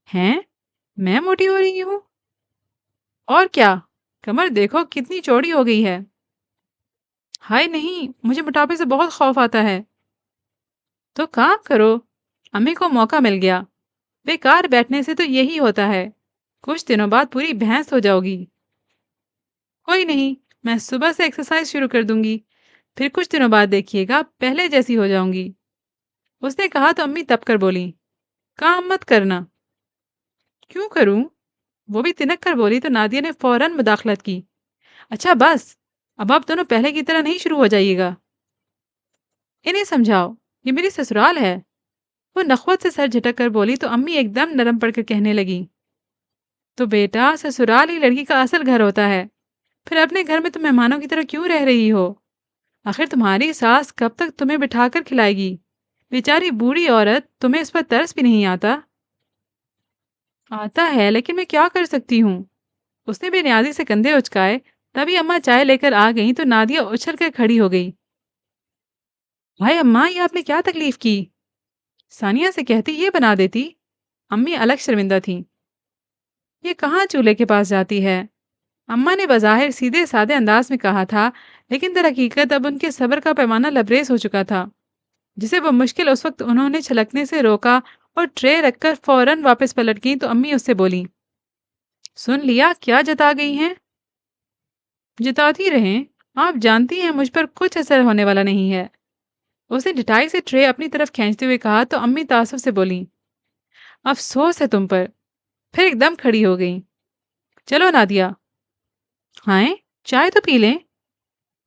ہیں میں موٹی ہو رہی ہوں؟ اور کیا، کمر دیکھو کتنی چوڑی ہو گئی ہے۔ ہائے نہیں، مجھے موٹاپے سے بہت خوف آتا ہے۔ تو کام کرو، امی کو موقع مل گیا، بیکار بیٹھنے سے تو یہی ہوتا ہے، کچھ دنوں بعد پوری بھینس ہو جاؤ گی۔ کوئی نہیں، میں صبح سے ایکسرسائز شروع کر دوں گی، پھر کچھ دنوں بعد دیکھیے گا پہلے جیسی ہو جاؤں گی۔ اس نے کہا تو امی تب کر بولی، کام مت کرنا۔ کیوں کروں؟ وہ بھی تنک کر بولی تو نادیہ نے فوراً مداخلت کی، اچھا بس، اب آپ دونوں پہلے کی طرح نہیں شروع ہو جائیے گا۔ انہیں سمجھاؤ، یہ میری سسرال ہے۔ وہ نخوت سے سر جھٹک کر بولی تو امی ایک دم نرم پڑ کر کہنے لگی، تو بیٹا سسرال ہی لڑکی کا اصل گھر ہوتا ہے، پھر اپنے گھر میں تم مہمانوں کی طرح کیوں رہ رہی ہو؟ آخر تمہاری ساس کب تک تمہیں بٹھا کر کھلائے گی؟ بیچاری بوڑھی عورت، تمہیں اس پر ترس بھی نہیں آتا؟ آتا ہے لیکن میں کیا کر سکتی ہوں؟ اس نے بے نیازی سے کندھے اچکائے، تبھی اماں چائے لے کر آ گئیں تو نادیہ اچھل کر کھڑی ہو گئی۔ بھائی اماں، یہ آپ نے کیا تکلیف کی؟ ثانیہ سے کہتی یہ بنا دیتی۔ امی الگ شرمندہ تھیں۔ یہ کہاں چولہے کے پاس جاتی ہے؟ اماں نے بظاہر سیدھے سادے انداز میں کہا تھا، لیکن در حقیقت اب ان کے صبر کا پیمانہ لبریز ہو چکا تھا، جسے وہ مشکل اس وقت انہوں نے چھلکنے سے روکا اور ٹرے رکھ کر فوراً واپس پلٹ گئیں تو امی اس سے بولیں، سن لیا کیا جتا گئی ہیں؟ جتاتی رہیں، آپ جانتی ہیں مجھ پر کچھ اثر ہونے والا نہیں ہے۔ اس نے ڈٹائی سے ٹرے اپنی طرف کھینچتے ہوئے کہا تو امی تعصب سے بولیں، افسوس ہے تم پر، پھر ایک دم کھڑی ہو گئیں۔ چلو نادیہ، ہائیں چائے تو پی لیں۔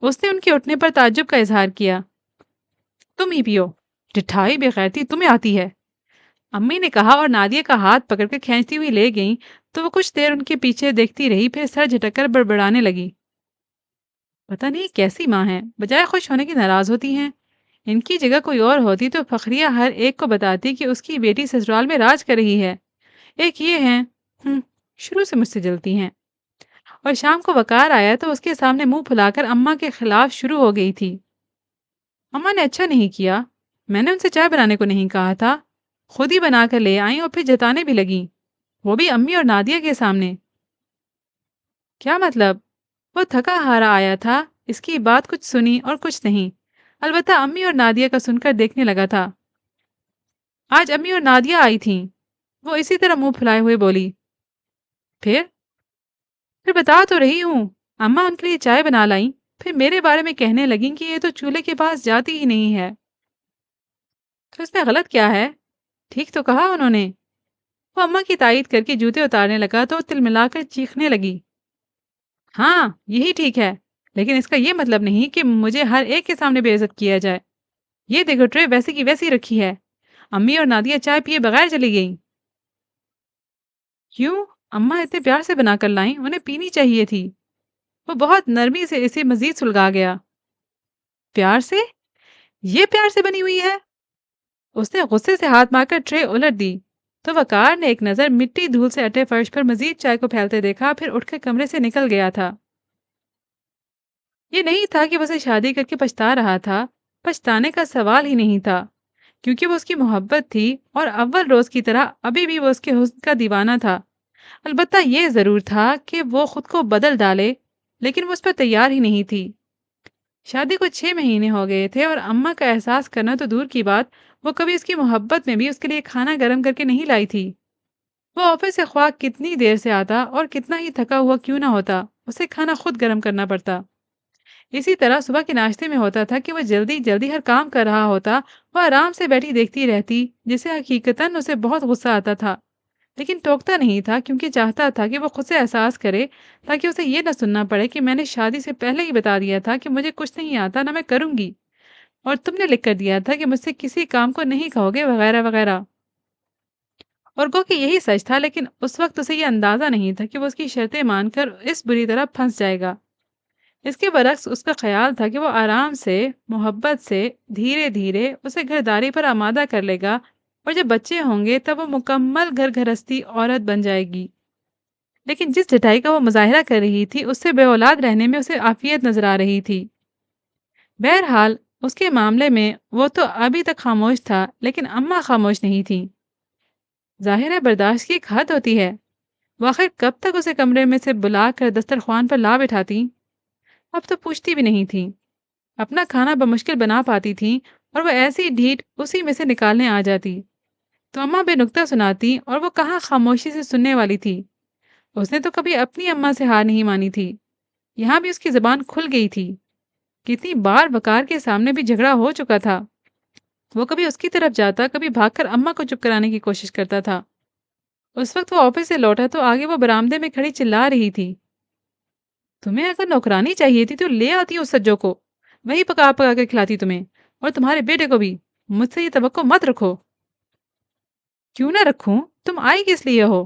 اس نے ان کے اٹھنے پر تعجب کا اظہار کیا۔ تم ہی پیو، ڈٹھائی بے غیرتی تمہیں آتی ہے، امی نے کہا اور نادیہ کا ہاتھ پکڑ کر کھینچتی ہوئی لے گئیں تو وہ کچھ دیر ان کے پیچھے دیکھتی رہی، پھر سر جھٹک کر بڑبڑانے لگی، پتہ نہیں کیسی ماں ہیں، بجائے خوش ہونے کی ناراض ہوتی ہیں۔ ان کی جگہ کوئی اور ہوتی تو فخریہ ہر ایک کو بتاتی کہ اس کی بیٹی سسرال میں راج کر رہی ہے، ایک یہ ہیں، شروع سے مجھ سے جلتی ہیں۔ اور شام کو وقار آیا تو اس کے سامنے منہ پھلا کر اماں کے خلاف شروع ہو گئی تھی۔ اماں نے اچھا نہیں کیا، میں نے ان سے چائے بنانے کو نہیں کہا تھا، خود ہی بنا کر لے آئیں اور پھر جتانے بھی لگیں، وہ بھی امی اور نادیہ کے سامنے۔ کیا مطلب؟ وہ تھکا ہارا آیا تھا، اس کی بات کچھ سنی اور کچھ نہیں، البتہ امی اور نادیہ کا سن کر دیکھنے لگا تھا۔ آج امی اور نادیہ آئی تھیں، وہ اسی طرح منہ پھلائے ہوئے بولی۔ پھر بتا تو رہی ہوں، اماں ان کے لیے چائے بنا لائیں، پھر میرے بارے میں کہنے لگیں کہ یہ تو چولہے کے پاس جاتی ہی نہیں ہے۔ تو اس میں غلط کیا ہے؟ ٹھیک تو کہا انہوں نے۔ وہ اماں کی تائید کر کے جوتے اتارنے لگا تو تل ملا کر چیخنے لگی، ہاں یہی ٹھیک ہے، لیکن اس کا یہ مطلب نہیں کہ مجھے ہر ایک کے سامنے بے عزت کیا جائے۔ یہ دیکھو ٹرے ویسی کی ویسی رکھی ہے، امی اور نادیہ چائے پیے بغیر چلی گئیں۔ کیوں؟ اماں اتنے پیار سے بنا کر لائیں، انہیں پینی چاہیے تھی۔ وہ بہت نرمی سے اسے مزید سلگا گیا۔ پیار سے؟ یہ پیار سے بنی ہوئی ہے؟ اس نے غصے سے ہاتھ مار کر ٹرے الٹ دی تو وقار نے ایک نظر مٹی دھول سے اٹے فرش پر مزید چائے کو پھیلتے دیکھا، پھر اٹھ کر کمرے سے نکل گیا تھا۔ یہ نہیں تھا کہ وہ اسے شادی کر کے پچھتا رہا تھا، پچھتانے کا سوال ہی نہیں تھا، کیونکہ وہ اس کی محبت تھی اور اول روز کی طرح ابھی بھی وہ اس کے حسن کا دیوانہ تھا۔ البتہ یہ ضرور تھا کہ وہ خود کو بدل ڈالے، لیکن وہ اس پر تیار ہی نہیں تھی۔ شادی کو 6 مہینے ہو گئے تھے اور اماں کا احساس کرنا تو دور کی بات، وہ کبھی اس کی محبت میں بھی اس کے لیے کھانا گرم کر کے نہیں لائی تھی۔ وہ آفس سے خواہ کتنی دیر سے آتا اور کتنا ہی تھکا ہوا کیوں نہ ہوتا، اسے کھانا خود گرم کرنا پڑتا۔ اسی طرح صبح کے ناشتے میں ہوتا تھا کہ وہ جلدی جلدی ہر کام کر رہا ہوتا، وہ آرام سے بیٹھی دیکھتی رہتی، جسے حقیقتاً اسے بہت غصہ آتا تھا، لیکن ٹوکتا نہیں تھا کیونکہ چاہتا تھا کہ وہ خود سے احساس کرے تاکہ اسے یہ نہ سننا پڑے کہ میں نے شادی سے پہلے ہی بتا دیا تھا کہ مجھے کچھ نہیں آتا، نہ میں کروں گی، اور تم نے لکھ کر دیا تھا کہ مجھ سے کسی کام کو نہیں کہو گے وغیرہ وغیرہ۔ اور گو کہ یہی سچ تھا، لیکن اس وقت اسے یہ اندازہ نہیں تھا کہ وہ اس کی شرطیں مان کر اس بری طرح پھنس جائے گا۔ اس کے برعکس اس کا خیال تھا کہ وہ آرام سے، محبت سے، دھیرے دھیرے اسے گھرداری پر آمادہ کر لے گا، اور جب بچے ہوں گے تب وہ مکمل گھر گھرستی عورت بن جائے گی۔ لیکن جس ڈٹائی کا وہ مظاہرہ کر رہی تھی، اس سے بے اولاد رہنے میں اسے عافیت نظر آ رہی تھی۔ بہرحال اس کے معاملے میں وہ تو ابھی تک خاموش تھا، لیکن اماں خاموش نہیں تھی۔ ظاہر ہے برداشت کی ایک حد ہوتی ہے، وہ آخر کب تک اسے کمرے میں سے بلا کر دسترخوان پر لا بٹھاتی؟ اب تو پوچھتی بھی نہیں تھی، اپنا کھانا بمشکل بنا پاتی تھی اور وہ ایسی ڈھیٹ اسی میں سے نکالنے آ جاتی تو اماں بے نکتہ سناتی، اور وہ کہاں خاموشی سے سننے والی تھی۔ اس نے تو کبھی اپنی اماں سے ہار نہیں مانی تھی، یہاں بھی اس کی زبان کھل گئی تھی۔ کتنی بار وقار کے سامنے بھی جھگڑا ہو چکا تھا، وہ کبھی اس کی طرف جاتا، کبھی بھاگ کر اماں کو چپ کرانے کی کوشش کرتا تھا۔ اس وقت وہ آفس سے لوٹا تو آگے وہ برآمدے میں کھڑی چلا رہی تھی، تمہیں اگر نوکرانی چاہیے تھی تو لے آتی اس سجو کو، وہی پکا پکا کے کھلاتی تمہیں، اور تمہارے بیٹے کو بھی۔ مجھ سے یہ توقع مت رکھو۔ کیوں نہ رکھوں؟ تم آئی کس لیے ہو؟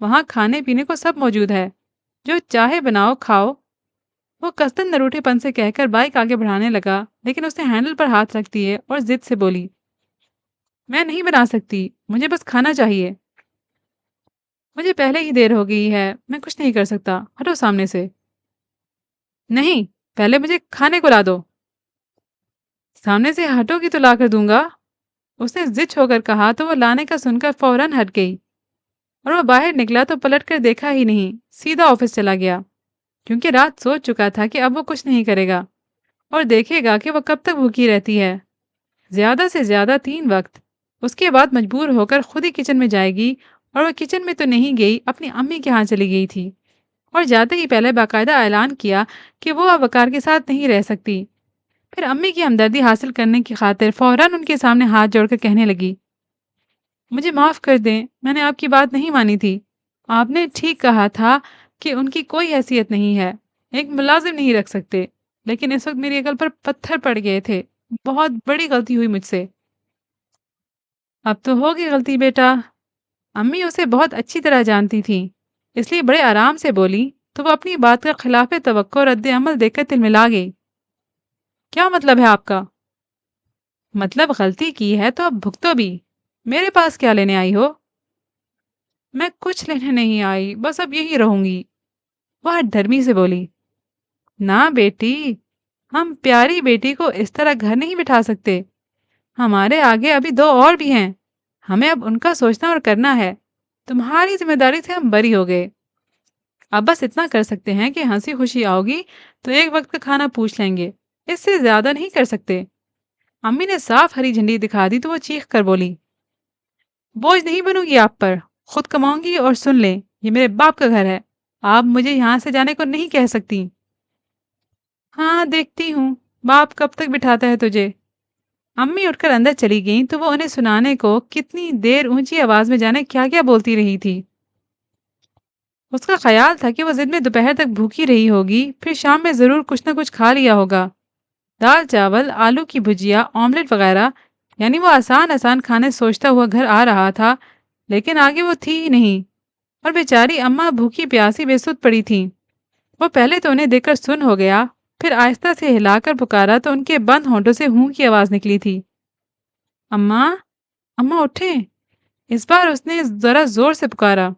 وہاں کھانے پینے کو سب موجود ہے، جو چاہے بناؤ کھاؤ۔ وہ کستن نروٹے پن سے کہہ کر بائک آگے بڑھانے لگا، لیکن اس نے ہینڈل پر ہاتھ رکھ دیے اور ضد سے بولی، میں نہیں بنا سکتی، مجھے بس کھانا چاہیے۔ مجھے پہلے ہی دیر ہو گئی ہے، میں کچھ نہیں کر سکتا، ہٹو سامنے سے۔ نہیں، پہلے مجھے کھانے کو لا دو۔ سامنے سے ہٹو گی تو لا کر دوں گا، اس نے ضد ہو کر کہا تو وہ لانے کا سن کر فوراً ہٹ گئی، اور وہ باہر نکلا تو پلٹ کر دیکھا ہی نہیں، سیدھا آفس چلا گیا، کیونکہ رات سوچ چکا تھا کہ اب وہ کچھ نہیں کرے گا اور دیکھے گا کہ وہ کب تک بھوکی رہتی ہے، زیادہ سے زیادہ 3 وقت۔ اس کے بعد مجبور ہو کر خود ہی کچن میں جائے گی، اور وہ کچن میں تو نہیں گئی، اپنی امی کے ہاں چلی گئی تھی، اور جاتے ہی پہلے باقاعدہ اعلان کیا کہ وہ اب وقار کے ساتھ نہیں رہ سکتی۔ پھر امی کی ہمدردی حاصل کرنے کی خاطر فوراً ان کے سامنے ہاتھ جوڑ کر کہنے لگی، مجھے معاف کر دیں، میں نے آپ کی بات نہیں مانی تھی۔ آپ نے ٹھیک کہا تھا کہ ان کی کوئی حیثیت نہیں ہے، ایک ملازم نہیں رکھ سکتے، لیکن اس وقت میری عقل پر پتھر پڑ گئے تھے، بہت بڑی غلطی ہوئی مجھ سے۔ اب تو ہوگی غلطی بیٹا۔ امی اسے بہت اچھی طرح جانتی تھی، اس لیے بڑے آرام سے بولی، تو وہ اپنی بات کا خلاف توقع رد عمل دیکھ کر تلملا گئی۔ کیا مطلب ہے آپ کا؟ مطلب غلطی کی ہے تو اب بھگتو بھی، میرے پاس کیا لینے آئی ہو؟ میں کچھ لینے نہیں آئی، بس اب یہی رہوں گی، وہ ہٹ دھرمی سے بولی۔ نہ بیٹی، ہم پیاری بیٹی کو اس طرح گھر نہیں بٹھا سکتے، ہمارے آگے ابھی 2 اور بھی ہیں، ہمیں اب ان کا سوچنا اور کرنا ہے، تمہاری ذمہ داری سے ہم بری ہو گئے، اب بس اتنا کر سکتے ہیں کہ ہنسی خوشی آؤ گی تو ایک وقت کا کھانا پوچھ لیں گے، اس سے زیادہ نہیں کر سکتے۔ امی نے صاف ہری جھنڈی دکھا دی تو وہ چیخ کر بولی، بوجھ نہیں بنوں گی آپ پر، خود کماؤں گی، اور سن لیں، یہ میرے باپ کا گھر ہے، آپ مجھے یہاں سے جانے کو نہیں کہہ سکتی۔ ہاں دیکھتی ہوں، باپ کب تک بٹھاتا ہے تجھے۔ امی اٹھ کر اندر چلی گئیں تو وہ انہیں سنانے کو کتنی دیر اونچی آواز میں جانے کیا کیا بولتی رہی تھی۔ اس کا خیال تھا کہ وہ ضد میں دوپہر تک بھوکی رہی ہوگی، پھر شام میں ضرور کچھ نہ کچھ کھا لیا ہوگا، دال چاول، آلو کی بھجیا، آملیٹ وغیرہ، یعنی وہ آسان آسان کھانے سوچتا ہوا گھر آ رہا تھا، لیکن آگے وہ تھی ہی نہیں، اور بیچاری اماں بھوکی پیاسی بے سدھ پڑی تھیں۔ وہ پہلے تو انہیں دیکھ کر سن ہو گیا، پھر آہستہ سے ہلا کر پکارا تو ان کے بند ہونٹوں سے ہوں کی آواز نکلی تھی، اماں، اماں اٹھیں۔ اس بار اس نے ذرا زور سے پکارا،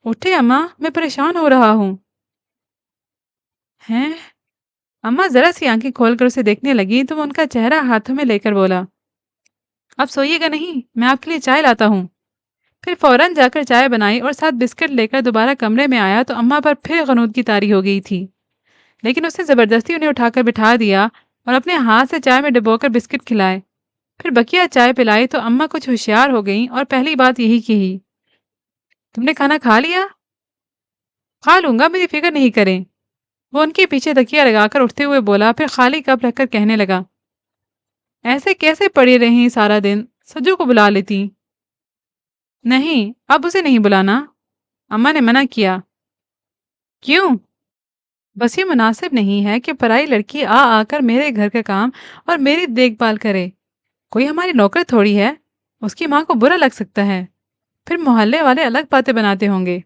اٹھے اماں، میں پریشان ہو رہا ہوں۔ ہیں؟ اماں ذرا سی آنکھیں کھول کر اسے دیکھنے لگی تو وہ ان کا چہرہ ہاتھوں میں لے کر بولا، اب سوئیے گا نہیں، میں آپ کے لیے چائے لاتا ہوں۔ پھر فوراً جا کر چائے بنائی اور ساتھ بسکٹ لے کر دوبارہ کمرے میں آیا تو اماں پر پھر غنودگی طاری ہو گئی تھی، لیکن اس نے زبردستی انہیں اٹھا کر بٹھا دیا اور اپنے ہاتھ سے چائے میں ڈبو کر بسکٹ کھلائے، پھر بقیہ چائے پلائی تو اماں کچھ ہوشیار ہو گئیں اور پہلی بات یہی کہی، تم نے کھانا کھا لیا؟ کھا لوں گا، میری فکر نہیں کریں، وہ ان کے پیچھے تکیہ لگا کر اٹھتے ہوئے بولا، پھر خالی کپ رکھ کر کہنے لگا، ایسے کیسے پڑی رہیں سارا دن، سجو کو بلا لیتی۔ نہیں، اب اسے نہیں بلانا، اماں نے منع کیا۔ کیوں؟ بس یہ مناسب نہیں ہے کہ پرائی لڑکی آ آ کر میرے گھر کا کام اور میری دیکھ بھال کرے، کوئی ہماری نوکر تھوڑی ہے، اس کی ماں کو برا لگ سکتا ہے، پھر محلے والے الگ باتیں بناتے ہوں گے۔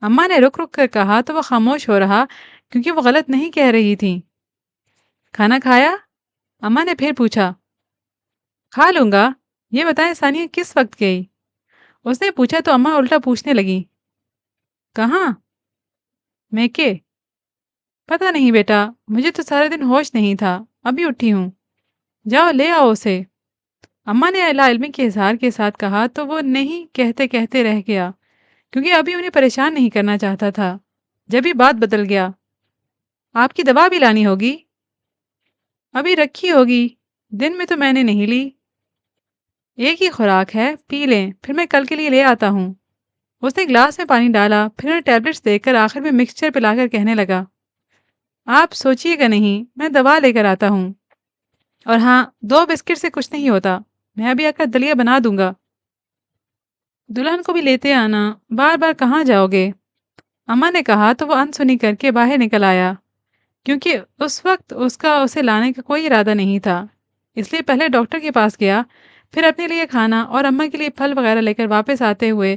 اماں نے رک رک کر کہا تو وہ خاموش ہو رہا، کیونکہ وہ غلط نہیں کہہ رہی تھی۔ کھانا کھایا؟ اماں نے پھر پوچھا۔ کھا لوں گا، یہ بتائیں ثانیہ کس وقت گئی؟ اس نے پوچھا تو اماں الٹا پوچھنے لگی، کہاں؟ میکے؟ پتہ نہیں بیٹا، مجھے تو سارے دن ہوش نہیں تھا، ابھی اٹھی ہوں، جاؤ لے آؤ اسے۔ اماں نے لا علمی کے اظہار کے ساتھ کہا تو وہ نہیں کہتے کہتے رہ گیا، کیونکہ ابھی انہیں پریشان نہیں کرنا چاہتا تھا۔ جب ہی بات بدل گیا، آپ کی دوا بھی لانی ہوگی؟ ابھی رکھی ہوگی، دن میں تو میں نے نہیں لی۔ ایک ہی خوراک ہے، پی لیں، پھر میں کل کے لیے لے آتا ہوں۔ اس نے گلاس میں پانی ڈالا، پھر انہیں ٹیبلٹس دے کر آخر میں مکسچر پلا کر کہنے لگا، آپ سوچیے گا نہیں، میں دوا لے کر آتا ہوں، اور ہاں 2 بسکٹ سے کچھ نہیں ہوتا، میں ابھی آ کر دلیا بنا دوں گا۔ دلہن کو بھی لیتے آنا، بار بار کہاں جاؤ گے؟ اماں نے کہا تو وہ انسنی کر کے باہر نکل آیا، کیونکہ اس وقت اس کا اسے لانے کا کوئی ارادہ نہیں تھا، اس لیے پہلے ڈاکٹر کے پاس گیا، پھر اپنے لیے کھانا اور اماں کے لیے پھل وغیرہ لے کر واپس آتے ہوئے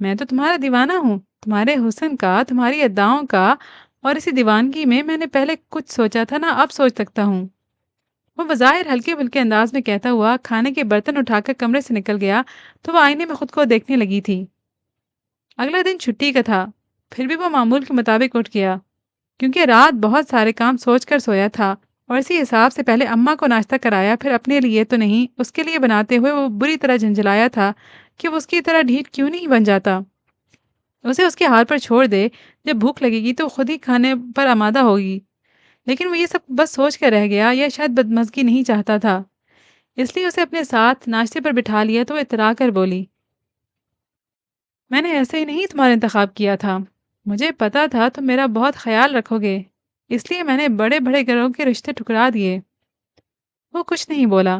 میں تو تمہارا دیوانہ ہوں، تمہارے حسن کا، تمہاری اداؤں کا، اور اسی دیوانگی میں نے پہلے کچھ سوچا تھا نا اب سوچ سکتا ہوں۔ وہ بظاہر ہلکے پھلکے انداز میں کہتا ہوا کھانے کے برتن اٹھا کر کمرے سے نکل گیا تو وہ آئینے میں خود کو دیکھنے لگی تھی۔ اگلا دن چھٹی کا تھا، پھر بھی وہ معمول کے مطابق اٹھ گیا کیونکہ رات بہت سارے کام سوچ کر سویا تھا، اور اسی حساب سے پہلے اماں کو ناشتہ کرایا، پھر اپنے لیے تو نہیں اس کے لیے بناتے ہوئے وہ بری طرح جھنجھلایا تھا کہ وہ اس کی طرح ڈھیٹ کیوں نہیں بن جاتا، اسے اس کے حال پر چھوڑ دے، جب بھوک لگے گی تو خود ہی کھانے پر آمادہ ہوگی۔ لیکن وہ یہ سب بس سوچ کر رہ گیا یا شاید بدمزگی نہیں چاہتا تھا، اس لیے اسے اپنے ساتھ ناشتے پر بٹھا لیا تو وہ اترا کر بولی، میں نے ایسے ہی نہیں تمہارا انتخاب کیا تھا، مجھے پتا تھا تم میرا بہت خیال رکھو گے، اس لیے میں نے بڑے بڑے گھروں کے رشتے ٹھکرا دیے۔ وہ کچھ نہیں بولا،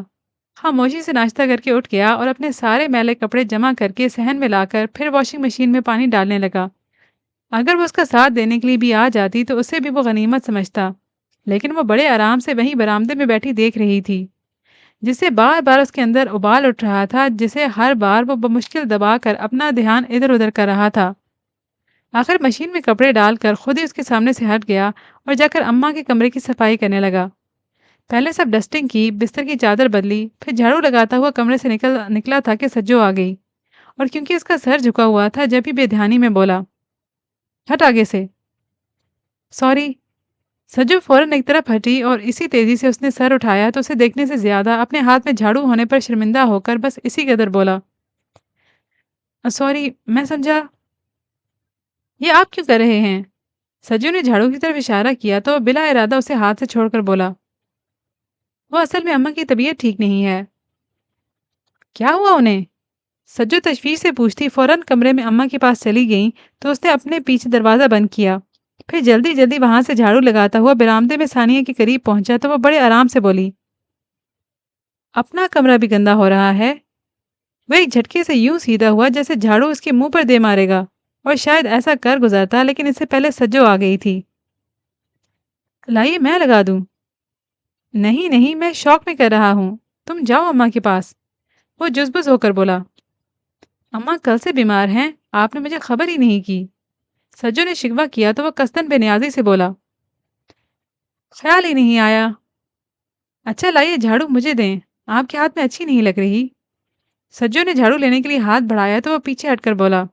خاموشی سے ناشتہ کر کے اٹھ گیا اور اپنے سارے میلے کپڑے جمع کر کے صحن میں لا کر پھر واشنگ مشین میں پانی ڈالنے لگا۔ اگر وہ اس کا ساتھ دینے کے لیے بھی آ جاتی تو اسے بھی وہ غنیمت سمجھتا، لیکن وہ بڑے آرام سے وہیں برآمدے میں بیٹھی دیکھ رہی تھی، جسے بار بار اس کے اندر ابال اٹھ رہا تھا، جسے ہر بار وہ بمشکل دبا کر اپنا دھیان ادھر ادھر کر رہا تھا۔ آخر مشین میں کپڑے ڈال کر خود ہی اس کے سامنے سے ہٹ گیا اور جا کر اماں کے کمرے کی صفائی کرنے لگا۔ پہلے سب ڈسٹنگ کی، بستر کی چادر بدلی، پھر جھاڑو لگاتا ہوا کمرے سے نکلا تھا کہ سجو آ گئی، اور کیونکہ اس کا سر جھکا ہوا تھا جب ہی بے دھیانی میں بولا، ہٹ آگے سے، سوری۔ سجو فوراً ایک طرف ہٹی اور اسی تیزی سے اس نے سر اٹھایا تو اسے دیکھنے سے زیادہ اپنے ہاتھ میں جھاڑو ہونے پر شرمندہ ہو کر بس اسی قدر بولا، سوری، میں سمجھا۔ یہ آپ کیوں کر رہے ہیں؟ سجو نے جھاڑو کی طرف اشارہ کیا تو بلا ارادہ اسے ہاتھ سے چھوڑ کر بولا، وہ اصل میں اماں کی طبیعت ٹھیک نہیں ہے۔ کیا ہوا انہیں؟ سجو تشویش سے پوچھتی فوراً کمرے میں اماں کے پاس چلی گئیں تو اس نے اپنے پیچھے دروازہ بند کیا، پھر جلدی جلدی وہاں سے جھاڑو لگاتا ہوا برآمدے میں ثانیہ کے قریب پہنچا تو وہ بڑے آرام سے بولی، اپنا کمرہ بھی گندا ہو رہا ہے۔ وہ ایک جھٹکے سے یوں سیدھا ہوا جیسے جھاڑو اس کے منہ پر دے مارے گا، اور شاید ایسا کر گزرتا لیکن اس سے پہلے سجو آ گئی تھی۔ لائیے میں لگا دوں۔ نہیں نہیں، میں شوق میں کر رہا ہوں، تم جاؤ اماں کے پاس، وہ جزبز ہو کر بولا۔ اماں کل سے بیمار ہیں، آپ نے مجھے خبر ہی نہیں کی۔ سجو نے شکوہ کیا تو وہ قصدن بے نیازی سے بولا، خیال ہی نہیں آیا۔ اچھا لائیے جھاڑو مجھے دیں، آپ کے ہاتھ میں اچھی نہیں لگ رہی۔ سجو نے جھاڑو لینے کے لیے ہاتھ بڑھایا تو وہ پیچھے ہٹ کر بولا،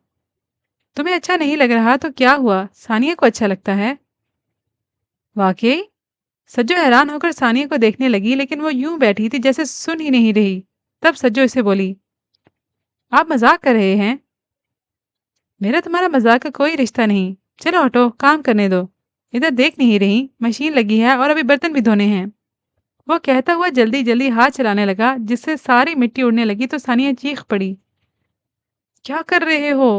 تمہیں اچھا نہیں لگ رہا تو کیا ہوا، ثانیہ کو اچھا لگتا ہے۔ واقعی؟ سجو حیران ہو کر ثانیہ کو دیکھنے لگی لیکن وہ یوں بیٹھی تھی جیسے سن ہی نہیں رہی۔ تب سجو اسے بولی، آپ مذاق کر رہے ہیں؟ میرا تمہارا مذاق کا کوئی رشتہ نہیں، چلو ہٹو، کام کرنے دو، ادھر دیکھ نہیں رہی مشین لگی ہے اور ابھی برتن بھی دھونے ہیں۔ وہ کہتا ہوا جلدی جلدی ہاتھ چلانے لگا جس سے ساری مٹی اڑنے لگی تو ثانیہ چیخ پڑی، کیا کر رہے ہو؟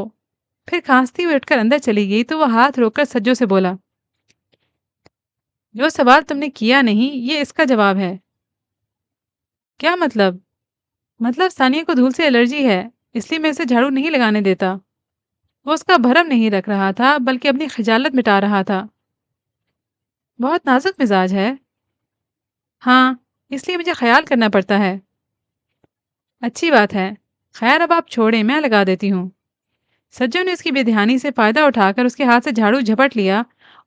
پھر کھانستی ہوئی اٹھ کر اندر چلی گئی تو وہ ہاتھ روک کر سجو سے بولا، جو سوال تم نے کیا نہیں یہ اس کا جواب ہے۔ کیا مطلب؟ مطلب ثانیہ کو دھول سے الرجی ہے، اس لیے میں اسے جھاڑو نہیں لگانے دیتا۔ وہ اس کا بھرم نہیں رکھ رہا تھا بلکہ اپنی خجالت مٹا رہا تھا۔ بہت نازک مزاج ہے۔ ہاں، اس لیے مجھے خیال کرنا پڑتا ہے۔ اچھی بات ہے، خیر اب آپ چھوڑیں، میں لگا دیتی ہوں۔ سجو نے اس کی بے دھیانی سے فائدہ اٹھا کر اس کے ہاتھ سے جھاڑو جھپٹ لیا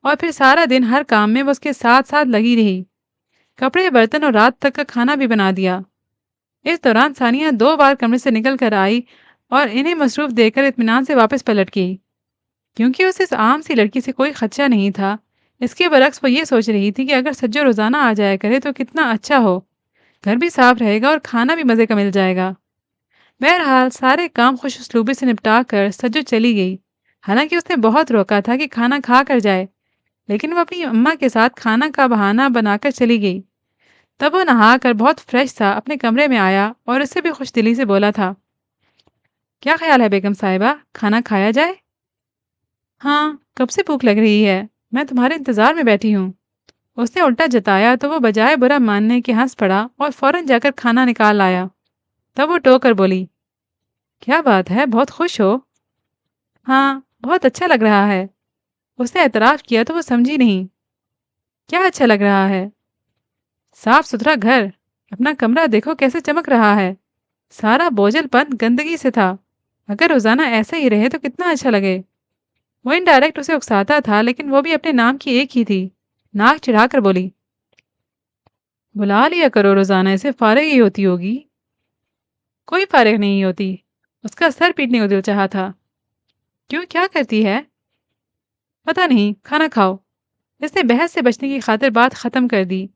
اور پھر سارا دن ہر کام میں وہ اس کے ساتھ ساتھ لگی رہی، کپڑے برتن اور رات تک کا کھانا بھی بنا دیا۔ اس دوران ثانیہ 2 بار کمرے سے نکل کر آئی اور انہیں مصروف دیکھ کر اطمینان سے واپس پلٹ گئی، کیونکہ اسے اس عام سی لڑکی سے کوئی خدشہ نہیں تھا۔ اس کے برعکس وہ یہ سوچ رہی تھی کہ اگر سجو روزانہ آ جایا کرے تو کتنا اچھا ہو، گھر بھی صاف رہے گا اور کھانا بھی مزے کا مل جائے گا۔ بہرحال سارے کام خوش اسلوبی سے نپٹا کر سجو چلی گئی، حالانکہ اس نے بہت روکا تھا کہ کھانا کھا کر جائے، لیکن وہ اپنی اماں کے ساتھ کھانا کا بہانہ بنا کر چلی گئی۔ تب وہ نہا کر بہت فریش تھا اپنے کمرے میں آیا اور اس سے بھی خوش دلی سے بولا تھا، کیا خیال ہے بیگم صاحبہ، کھانا کھایا جائے؟ ہاں، کب سے بھوک لگ رہی ہے، میں تمہارے انتظار میں بیٹھی ہوں۔ اس نے الٹا جتایا تو وہ بجائے برا ماننے کے ہنس پڑا اور فوراً جا کر کھانا نکال لایا۔ تب وہ ٹوک کر بولی، کیا بات ہے، بہت خوش ہو؟ ہاں، بہت اچھا لگ رہا ہے۔ اس نے اعتراف کیا تو وہ سمجھی نہیں۔ کیا اچھا لگ رہا ہے؟ صاف ستھرا گھر، اپنا کمرہ دیکھو کیسے چمک رہا ہے، سارا بوجھل پن گندگی سے تھا، اگر روزانہ ایسا ہی رہے تو کتنا اچھا لگے۔ وہ انڈائریکٹ اسے اکساتا تھا، لیکن وہ بھی اپنے نام کی ایک ہی تھی۔ ناک چڑھا کر بولی، بلا لیا کرو روزانہ، اسے فارغ ہی ہوتی ہوگی۔ کوئی فارغ نہیں ہوتی۔ اس کا سر پیٹنے کو دل چاہا تھا۔ کیوں، کیا کرتی ہے؟ پتہ نہیں، کھانا کھاؤ۔ اس نے بحث سے بچنے کی خاطر بات ختم کر دی۔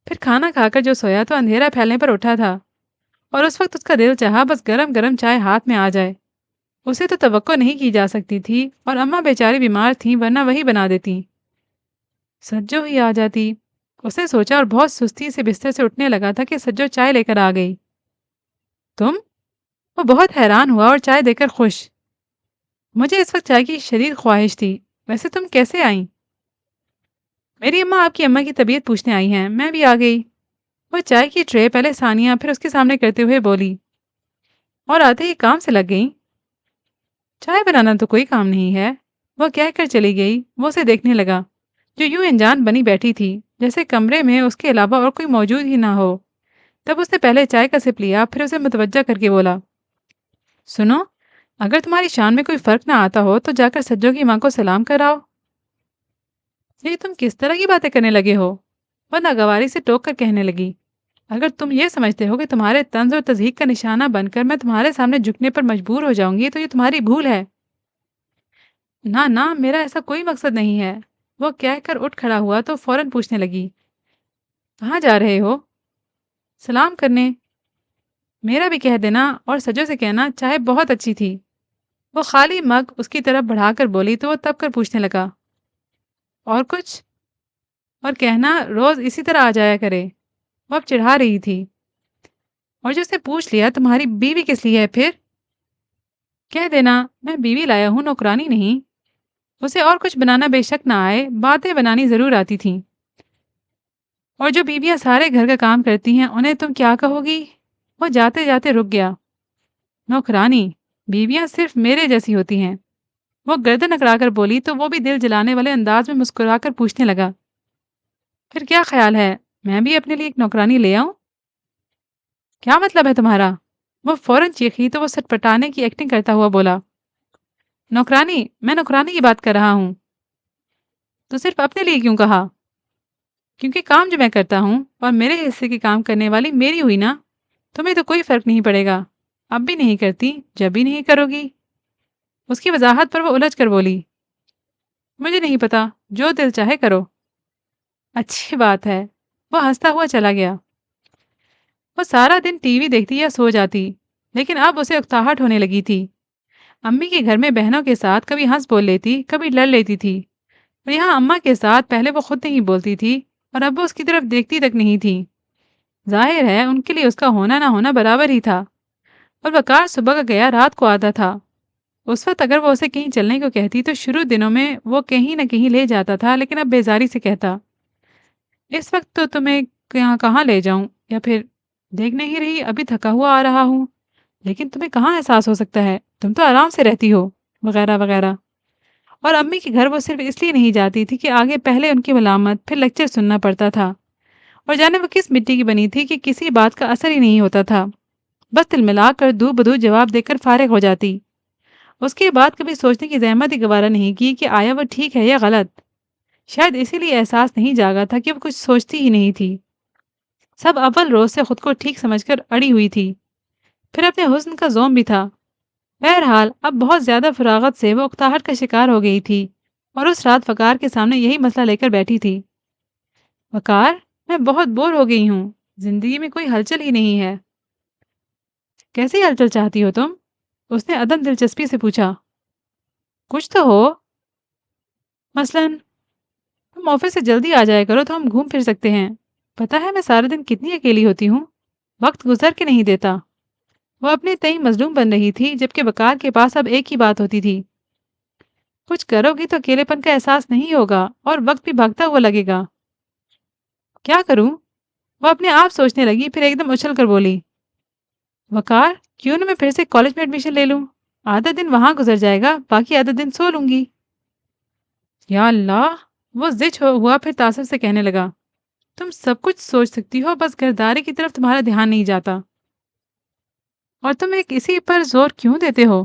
پھر کھانا کھا کر جو سویا تو اندھیرا پھیلنے پر اٹھا تھا، اور اس وقت اس کا دل چاہا بس گرم گرم چائے ہاتھ میں آ جائے۔ اسے تو توقع نہیں کی جا سکتی تھی، اور اماں بیچاری بیمار تھیں ورنہ وہی بنا دیتی۔ سجو ہی آ جاتی، اس نے سوچا، اور بہت سستی سے بستر سے اٹھنے لگا تھا کہ سجو چائے لے کر آ گئی۔ تم؟ وہ بہت حیران ہوا اور چائے دے کر خوش۔ مجھے اس وقت چائے کی شدید خواہش تھی۔ ویسے تم کیسے آئیں؟ میری اماں آپ کی اماں کی طبیعت پوچھنے آئی ہیں، میں بھی آ گئی۔ وہ چائے کی ٹرے پہلے ثانیہ پھر اس کے سامنے کرتے ہوئے بولی، اور آتے ہی کام سے لگ گئیں؟ چائے بنانا تو کوئی کام نہیں ہے، وہ کہہ کر چلی گئی۔ وہ اسے دیکھنے لگا، جو یوں انجان بنی بیٹھی تھی، جیسے کمرے میں اس کے علاوہ اور کوئی موجود ہی نہ ہو۔ تب اس نے پہلے چائے کا سپ لیا، پھر اسے متوجہ کر کے بولا، سنو، اگر تمہاری شان میں کوئی فرق نہ آتا ہو تو جا کر سجو کی ماں کو سلام کراؤ۔ یہ تم کس طرح کی باتیں کرنے لگے ہو؟ وہ ناگواری سے ٹوک کر کہنے لگی، اگر تم یہ سمجھتے ہو کہ تمہارے طنز اور تضحیک کا نشانہ بن کر میں تمہارے سامنے جھکنے پر مجبور ہو جاؤں گی تو یہ تمہاری بھول ہے۔ نہ نہ، میرا ایسا کوئی مقصد نہیں ہے۔ وہ کہہ کر اٹھ کھڑا ہوا تو فوراً پوچھنے لگی، کہاں جا رہے ہو؟ سلام کرنے۔ میرا بھی کہہ دینا، اور سجو سے کہنا چائے بہت اچھی تھی۔ وہ خالی مگ اس کی طرف بڑھا کر بولی تو وہ تب کر پوچھنے لگا، اور کچھ؟ اور کہنا روز اسی طرح آ جایا کرے۔ وہ اب چڑھا رہی تھی، اور جو اس نے پوچھ لیا تمہاری بیوی کس لیے ہے پھر؟ کہہ دینا میں بیوی لایا ہوں، نوکرانی نہیں۔ اسے اور کچھ بنانا بے شک نہ آئے، باتیں بنانی ضرور آتی تھیں۔ اور جو بیویاں سارے گھر کا کام کرتی ہیں انہیں تم کیا کہو گی؟ وہ جاتے جاتے رک گیا۔ نوکرانی؟ بیویاں صرف میرے جیسی ہوتی ہیں۔ وہ گردن اکڑا کر بولی تو وہ بھی دل جلانے والے انداز میں مسکرا کر پوچھنے لگا، پھر کیا خیال ہے میں بھی اپنے لیے ایک نوکرانی لے آؤں؟ کیا مطلب ہے تمہارا؟ وہ فوراً چیخی تو وہ سٹ پٹانے کی ایکٹنگ کرتا ہوا بولا، نوکرانی؟ میں نوکرانی کی بات کر رہا ہوں۔ تو صرف اپنے لیے کیوں کہا؟ کیونکہ کام جو میں کرتا ہوں اور میرے حصے کی کام کرنے والی میری ہوئی نا، تمہیں تو کوئی فرق نہیں پڑے گا۔ اب بھی نہیں کرتی، جب بھی نہیں کرو گی۔ اس کی وضاحت پر وہ الجھ کر بولی، مجھے نہیں پتا، جو دل چاہے کرو۔ اچھی بات ہے۔ وہ ہنستا ہوا چلا گیا۔ وہ سارا دن ٹی وی دیکھتی یا سو جاتی، لیکن اب اسے اکتاہٹ ہونے لگی تھی۔ امی کے گھر میں بہنوں کے ساتھ کبھی ہنس بول لیتی، کبھی لڑ لیتی تھی، اور یہاں اماں کے ساتھ پہلے وہ خود نہیں بولتی تھی اور اب وہ اس کی طرف دیکھتی تک نہیں تھی۔ ظاہر ہے ان کے لیے اس کا ہونا نہ ہونا برابر ہی تھا۔ اور وقار صبح کا گیا رات کو آتا تھا۔ اس وقت اگر وہ اسے کہیں چلنے کو کہتی تو شروع دنوں میں وہ کہیں نہ کہیں لے جاتا تھا، لیکن اب بیزاری سے کہتا، اس وقت تو تمہیں کہاں کہاں لے جاؤں، یا پھر دیکھ نہیں رہی ابھی تھکا ہوا آ رہا ہوں، لیکن تمہیں کہاں احساس ہو سکتا ہے، تم تو آرام سے رہتی ہو، وغیرہ وغیرہ۔ اور امی کے گھر وہ صرف اس لیے نہیں جاتی تھی کہ آگے پہلے ان کی ملامت پھر لیکچر سننا پڑتا تھا، اور جانے وہ کس مٹی کی بنی تھی کہ کسی بات کا اثر ہی نہیں ہوتا تھا، بس تل ملا کر دو بدو جواب دے کر فارغ ہو جاتی۔ اس کے بعد کبھی سوچنے کی زحمت ہی گوارا نہیں کی کہ آیا وہ ٹھیک ہے یا غلط۔ شاید اسی لیے احساس نہیں جاگا تھا کہ وہ کچھ سوچتی ہی نہیں تھی۔ سب اول روز سے خود کو ٹھیک سمجھ کر اڑی ہوئی تھی، پھر اپنے حسن کا زوم بھی تھا۔ بہرحال اب بہت زیادہ فراغت سے وہ اکتاہٹ کا شکار ہو گئی تھی، اور اس رات وقار کے سامنے یہی مسئلہ لے کر بیٹھی تھی، وقار، میں بہت بور ہو گئی ہوں، زندگی میں کوئی ہلچل ہی نہیں ہے۔ کیسی ہلچل چاہتی ہو تم؟ اس نے عدم دلچسپی سے پوچھا۔ کچھ تو ہو، مثلاً تم آفس سے جلدی آ جایا کرو تو ہم گھوم پھر سکتے ہیں۔ پتہ ہے میں سارے دن کتنی اکیلی ہوتی ہوں، وقت گزر کے نہیں دیتا۔ وہ اپنے تئیں مظلوم بن رہی تھی، جبکہ وقار کے پاس اب ایک ہی بات ہوتی تھی، کچھ کرو گی تو اکیلے پن کا احساس نہیں ہوگا اور وقت بھی بھاگتا ہوا لگے گا۔ کیا کروں؟ وہ اپنے آپ سوچنے لگی، پھر ایک دم اچھل کر بولی، وقار، کیوں نہ میں پھر سے کالج میں ایڈمیشن لے لوں؟ آدھا دن وہاں گزر جائے گا، باقی آدھا دن سو لوں گی۔ یا اللہ! وہ زچ ہوا پھر تعصب سے کہنے لگا، تم سب کچھ سوچ سکتی ہو، بس گھرداری کی طرف تمہارا دھیان نہیں جاتا۔ اور تم ایک اسی پر زور کیوں دیتے ہو؟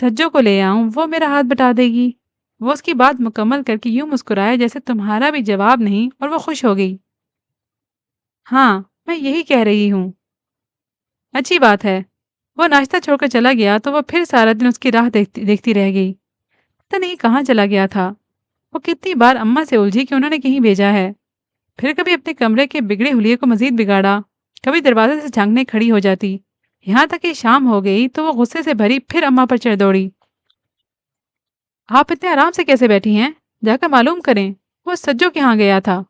سجو کو لے آؤں، وہ میرا ہاتھ بٹا دے گی۔ وہ اس کی بات مکمل کر کے یوں مسکرایا جیسے تمہارا بھی جواب نہیں، اور وہ خوش ہو گئی۔ ہاں، میں یہی کہہ رہی ہوں۔ اچھی بات ہے۔ وہ ناشتہ چھوڑ کر چلا گیا تو وہ پھر سارا دن اس کی راہ دیکھتی دیکھتی رہ گئی۔ پتہ نہیں کہاں چلا گیا تھا۔ وہ کتنی بار اماں سے الجھی کہ انہوں نے کہیں بھیجا ہے۔ پھر کبھی اپنے کمرے کے بگڑے حلیے کو مزید بگاڑا، کبھی دروازے سے جھانکنے کھڑی ہو جاتی، یہاں تک کہ شام ہو گئی تو وہ غصے سے بھری پھر اماں پر چڑھ دوڑی۔ آپ اتنے آرام سے کیسے بیٹھی ہیں؟ جا کر معلوم کریں، وہ سجو کے ہاں گیا تھا۔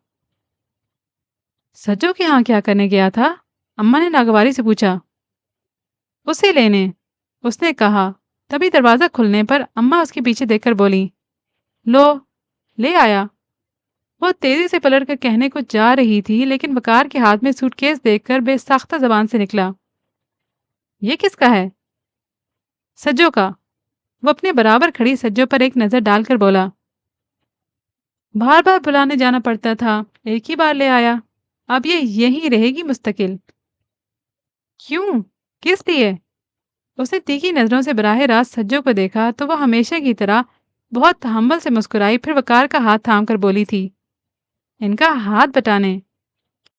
سجو کے ہاں کیا کرنے گیا تھا؟ اماں نے ناگواری سے پوچھا۔ اسے لینے، اس نے کہا۔ تبھی دروازہ کھلنے پر اماں اس کے پیچھے دیکھ کر بولی، لو، لے آیا۔ وہ تیزی سے پلٹ کر کہنے کو جا رہی تھی لیکن وقار کے ہاتھ میں سوٹ کیس دیکھ کر بے ساختہ زبان سے نکلا، یہ کس کا ہے؟ سجو کا۔ وہ اپنے برابر کھڑی سجو پر ایک نظر ڈال کر بولا، بار بار بلانے جانا پڑتا تھا، ایک ہی بار لے آیا، اب یہ یہیں رہے گی مستقل۔ کیوں؟ کس لیے؟ اس نے تیکھی نظروں سے براہ راست سجو کو دیکھا تو وہ ہمیشہ کی طرح بہت تحمل سے مسکرائی، پھر وقار کا ہاتھ تھام کر بولی تھی، ان کا ہاتھ بٹانے۔